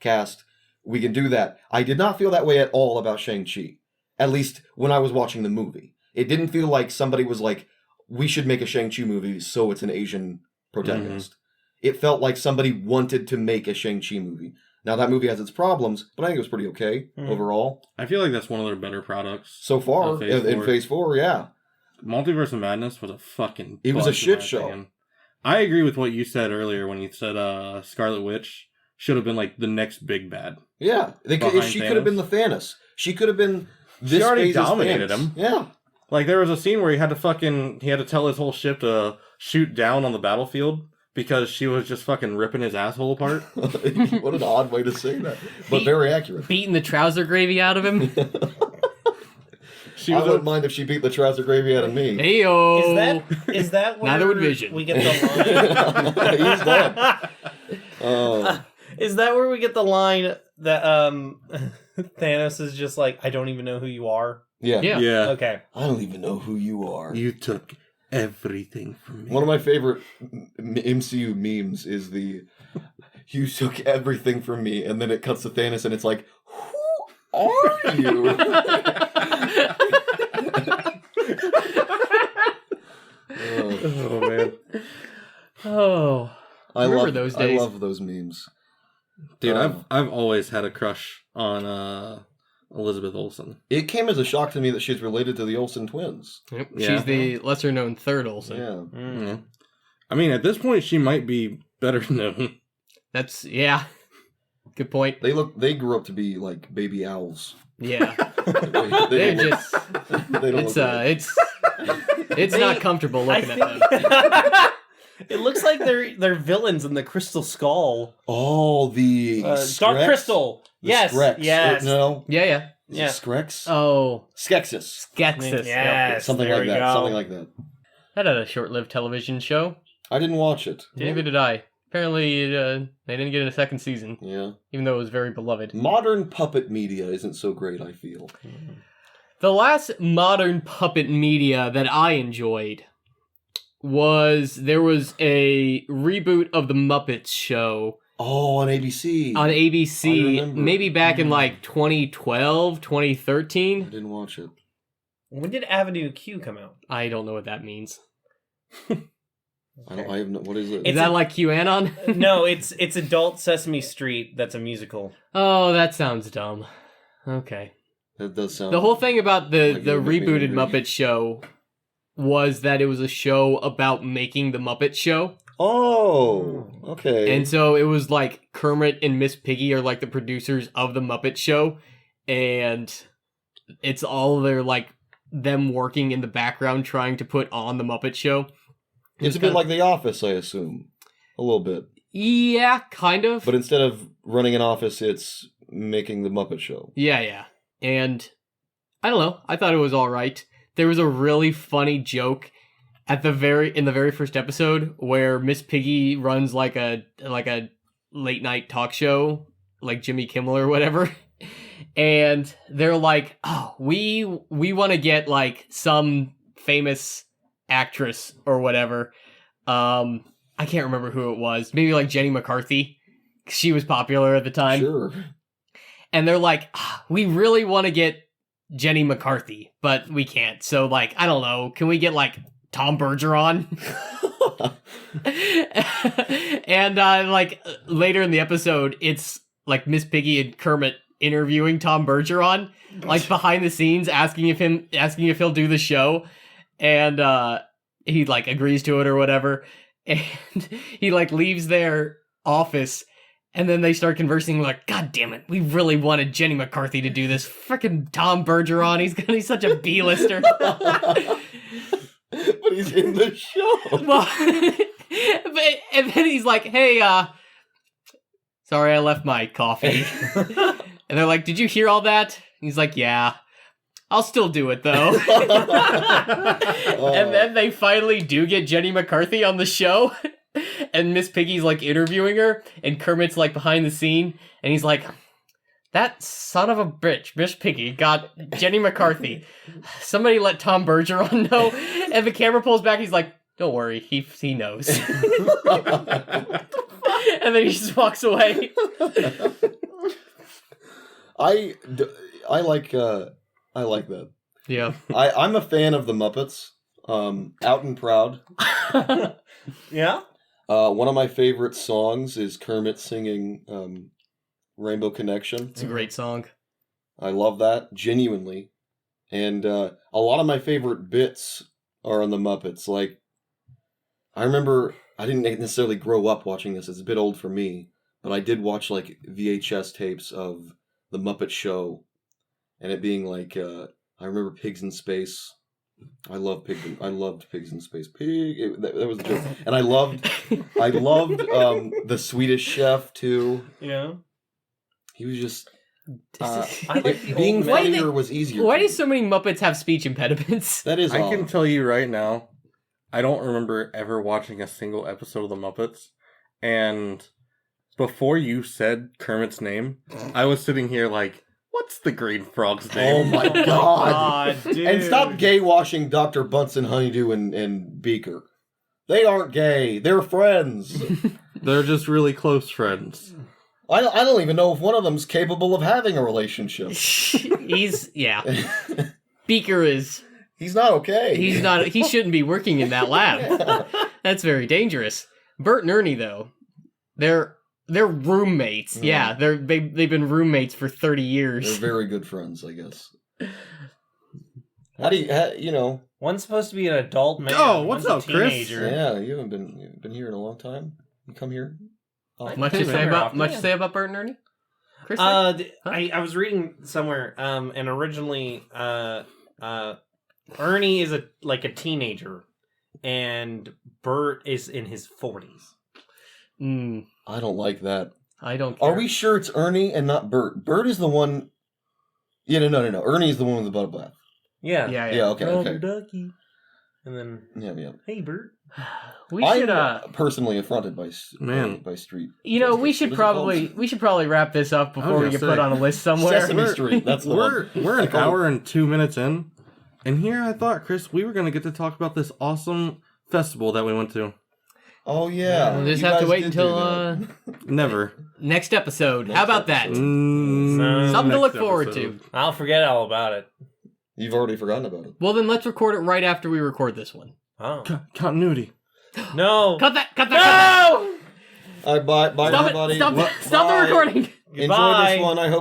cast. We can do that. I did not feel that way at all about Shang-Chi. At least when I was watching the movie. It didn't feel like somebody was like, we should make a Shang-Chi movie so it's an Asian protagonist. It felt like somebody wanted to make a Shang-Chi movie. Now, that movie has its problems, but I think it was pretty okay overall. I feel like that's one of their better products. So far, in Phase 4, yeah. Multiverse Madness was a fucking... It was a bust, in shit my show. opinion. I agree with what you said earlier when you said Scarlet Witch should have been like the next big bad. Yeah. She could have been the Thanos. She could have been this She already phase's dominated Thanos. him. Yeah. Like, there was a scene where he had to tell his whole ship to shoot down on the battlefield because she was just fucking ripping his asshole apart. What an odd way to say that. But very accurate. Beating the trouser gravy out of him. She I was wouldn't mind if she beat the trouser gravy out of me. Heyo. Is that where Neither would Vision. we get the line? He's dead. Is that where we get the line that Thanos is just like, I don't even know who you are? Yeah. Yeah. Okay. I don't even know who you are. You took everything from me. One of my favorite MCU memes is you took everything from me, and then it cuts to Thanos, and it's like, who are you? Oh, man. Oh. I Remember love those days. I love those memes. Dude, I've always had a crush on Elizabeth Olsen. It came as a shock to me that she's related to the Olsen twins. Yep. Yeah. She's the lesser known third Olsen. Yeah. Yeah. I mean, at this point, she might be better known. That's, yeah. Good point. They grew up to be like baby owls. Yeah. They They're don't just, look- they don't it's, look right. it's not comfortable looking at them. It looks like they're villains in the Crystal Skull. Oh, the Dark Skrex? Crystal. The Yes. Skrex. Yes. No. Yeah, yeah. Is Yeah. it Skrex? Oh, Skeksis. Skeksis. Yes. Something there like we that. go. Something like that. That had a short-lived television show. I didn't watch it. Neither did I. Apparently, they didn't get a second season, Yeah. even though it was very beloved. Modern puppet media isn't so great, I feel. The last modern puppet media that I enjoyed there was a reboot of the Muppet Show Oh, on ABC. on I ABC, remember. maybe back in like 2012, I 2013. didn't watch it. When did Avenue Q come out? I don't know what that means. I have no. What is it? Is that like QAnon? No, it's Adult Sesame Street. That's a musical. Oh, that sounds dumb. Okay. That does sound. The whole thing about the Like you're making me rebooted angry. Muppet Show was that it was a show about making the Muppet Show. Oh, okay. And so it was like Kermit and Miss Piggy are like the producers of the Muppet Show, and it's all their like them working in the background trying to put on the Muppet Show. It's a bit like The Office, I assume. A little bit. Yeah, kind of. But instead of running an office, it's making the Muppet Show. Yeah. And I don't know. I thought it was all right. There was a really funny joke in the very first episode where Miss Piggy runs like a late night talk show, like Jimmy Kimmel or whatever. And they're like, "Oh, we want to get like some famous actress or whatever." I can't remember who it was. Maybe like Jenny McCarthy. She was popular at the time. Sure. And they're like, "We really want to get Jenny McCarthy, but we can't. So like, I don't know, can we get like Tom Bergeron?" And like later in the episode, it's like Miss Piggy and Kermit interviewing Tom Bergeron, like behind the scenes, asking if he'll do the show, and he like agrees to it or whatever, and he like leaves their office. And then they start conversing like, "God damn it, we really wanted Jenny McCarthy to do this. Frickin' Tom Bergeron, he's such a B-lister." But he's in the show. Well, and then he's like, "Hey, sorry I left my coffee." And they're like, "Did you hear all that?" And he's like, "Yeah. I'll still do it though." And then they finally do get Jenny McCarthy on the show. And Miss Piggy's like interviewing her, and Kermit's like behind the scene, and he's like, "That son of a bitch, Miss Piggy, got Jenny McCarthy. Somebody let Tom Bergeron know." And the camera pulls back, he's like, "Don't worry, he knows." And then he just walks away. I like that. Yeah. I'm a fan of the Muppets. Out and Proud. Yeah? One of my favorite songs is Kermit singing Rainbow Connection. It's a great song. I love that, genuinely. And a lot of my favorite bits are on the Muppets. Like, I remember, I didn't necessarily grow up watching this. It's a bit old for me. But I did watch, like, VHS tapes of the Muppet Show. And it being like, I remember Pigs in Space. I loved Pigs in Space. That was a joke. And I loved the Swedish Chef, too. Yeah. He was just... I like the being old funnier was easier. Why to do me. so many Muppets have speech impediments? That is I odd. can tell you right now, I don't remember ever watching a single episode of the Muppets. And before you said Kermit's name, I was sitting here like, what's the green frog's Oh name? my god. dude. And stop gay washing Dr. Bunsen, Honeydew, and Beaker. They aren't gay. They're friends. They're just really close friends. I don't even know if one of them's capable of having a relationship. Beaker is... He's not okay. He shouldn't be working in that lab. That's very dangerous. Bert and Ernie, though, they're roommates. Mm. Yeah, they've been roommates for 30 years. They're very good friends, I guess. How do you, One's supposed to be an adult man. Oh, what's one's up, a Chris? teenager. Yeah, you haven't been here in a long time. You come here. Oh, Much to say about Bert and Ernie? Chris? I was reading somewhere, and originally, Ernie is a teenager, and Bert is in his 40s. I don't like that. I don't care. Are we sure it's Ernie and not Bert? Bert is the one. Yeah, no. Ernie is the one with the buttle bath. Yeah. Yeah. Okay. Ducky. And then, Yeah. hey, Bert. We should I'm personally affronted by street. we should probably wrap this up before we get put on a list somewhere. Sesame Street. That's the one. We're an hour and 2 minutes in, and here I thought, Chris, we were going to get to talk about this awesome festival that we went to. Oh yeah. We'll just You have to guys wait did until do that. Never. next episode. How about that? Mm, Something to next look forward episode. to. I'll forget all about it. You've already forgotten about it. Well, then let's record it right after we record this one. Oh. Continuity. No. Cut that! No! All right, bye Stop everybody. it! Stop the Bye. recording! Enjoy Goodbye. this one. I hope.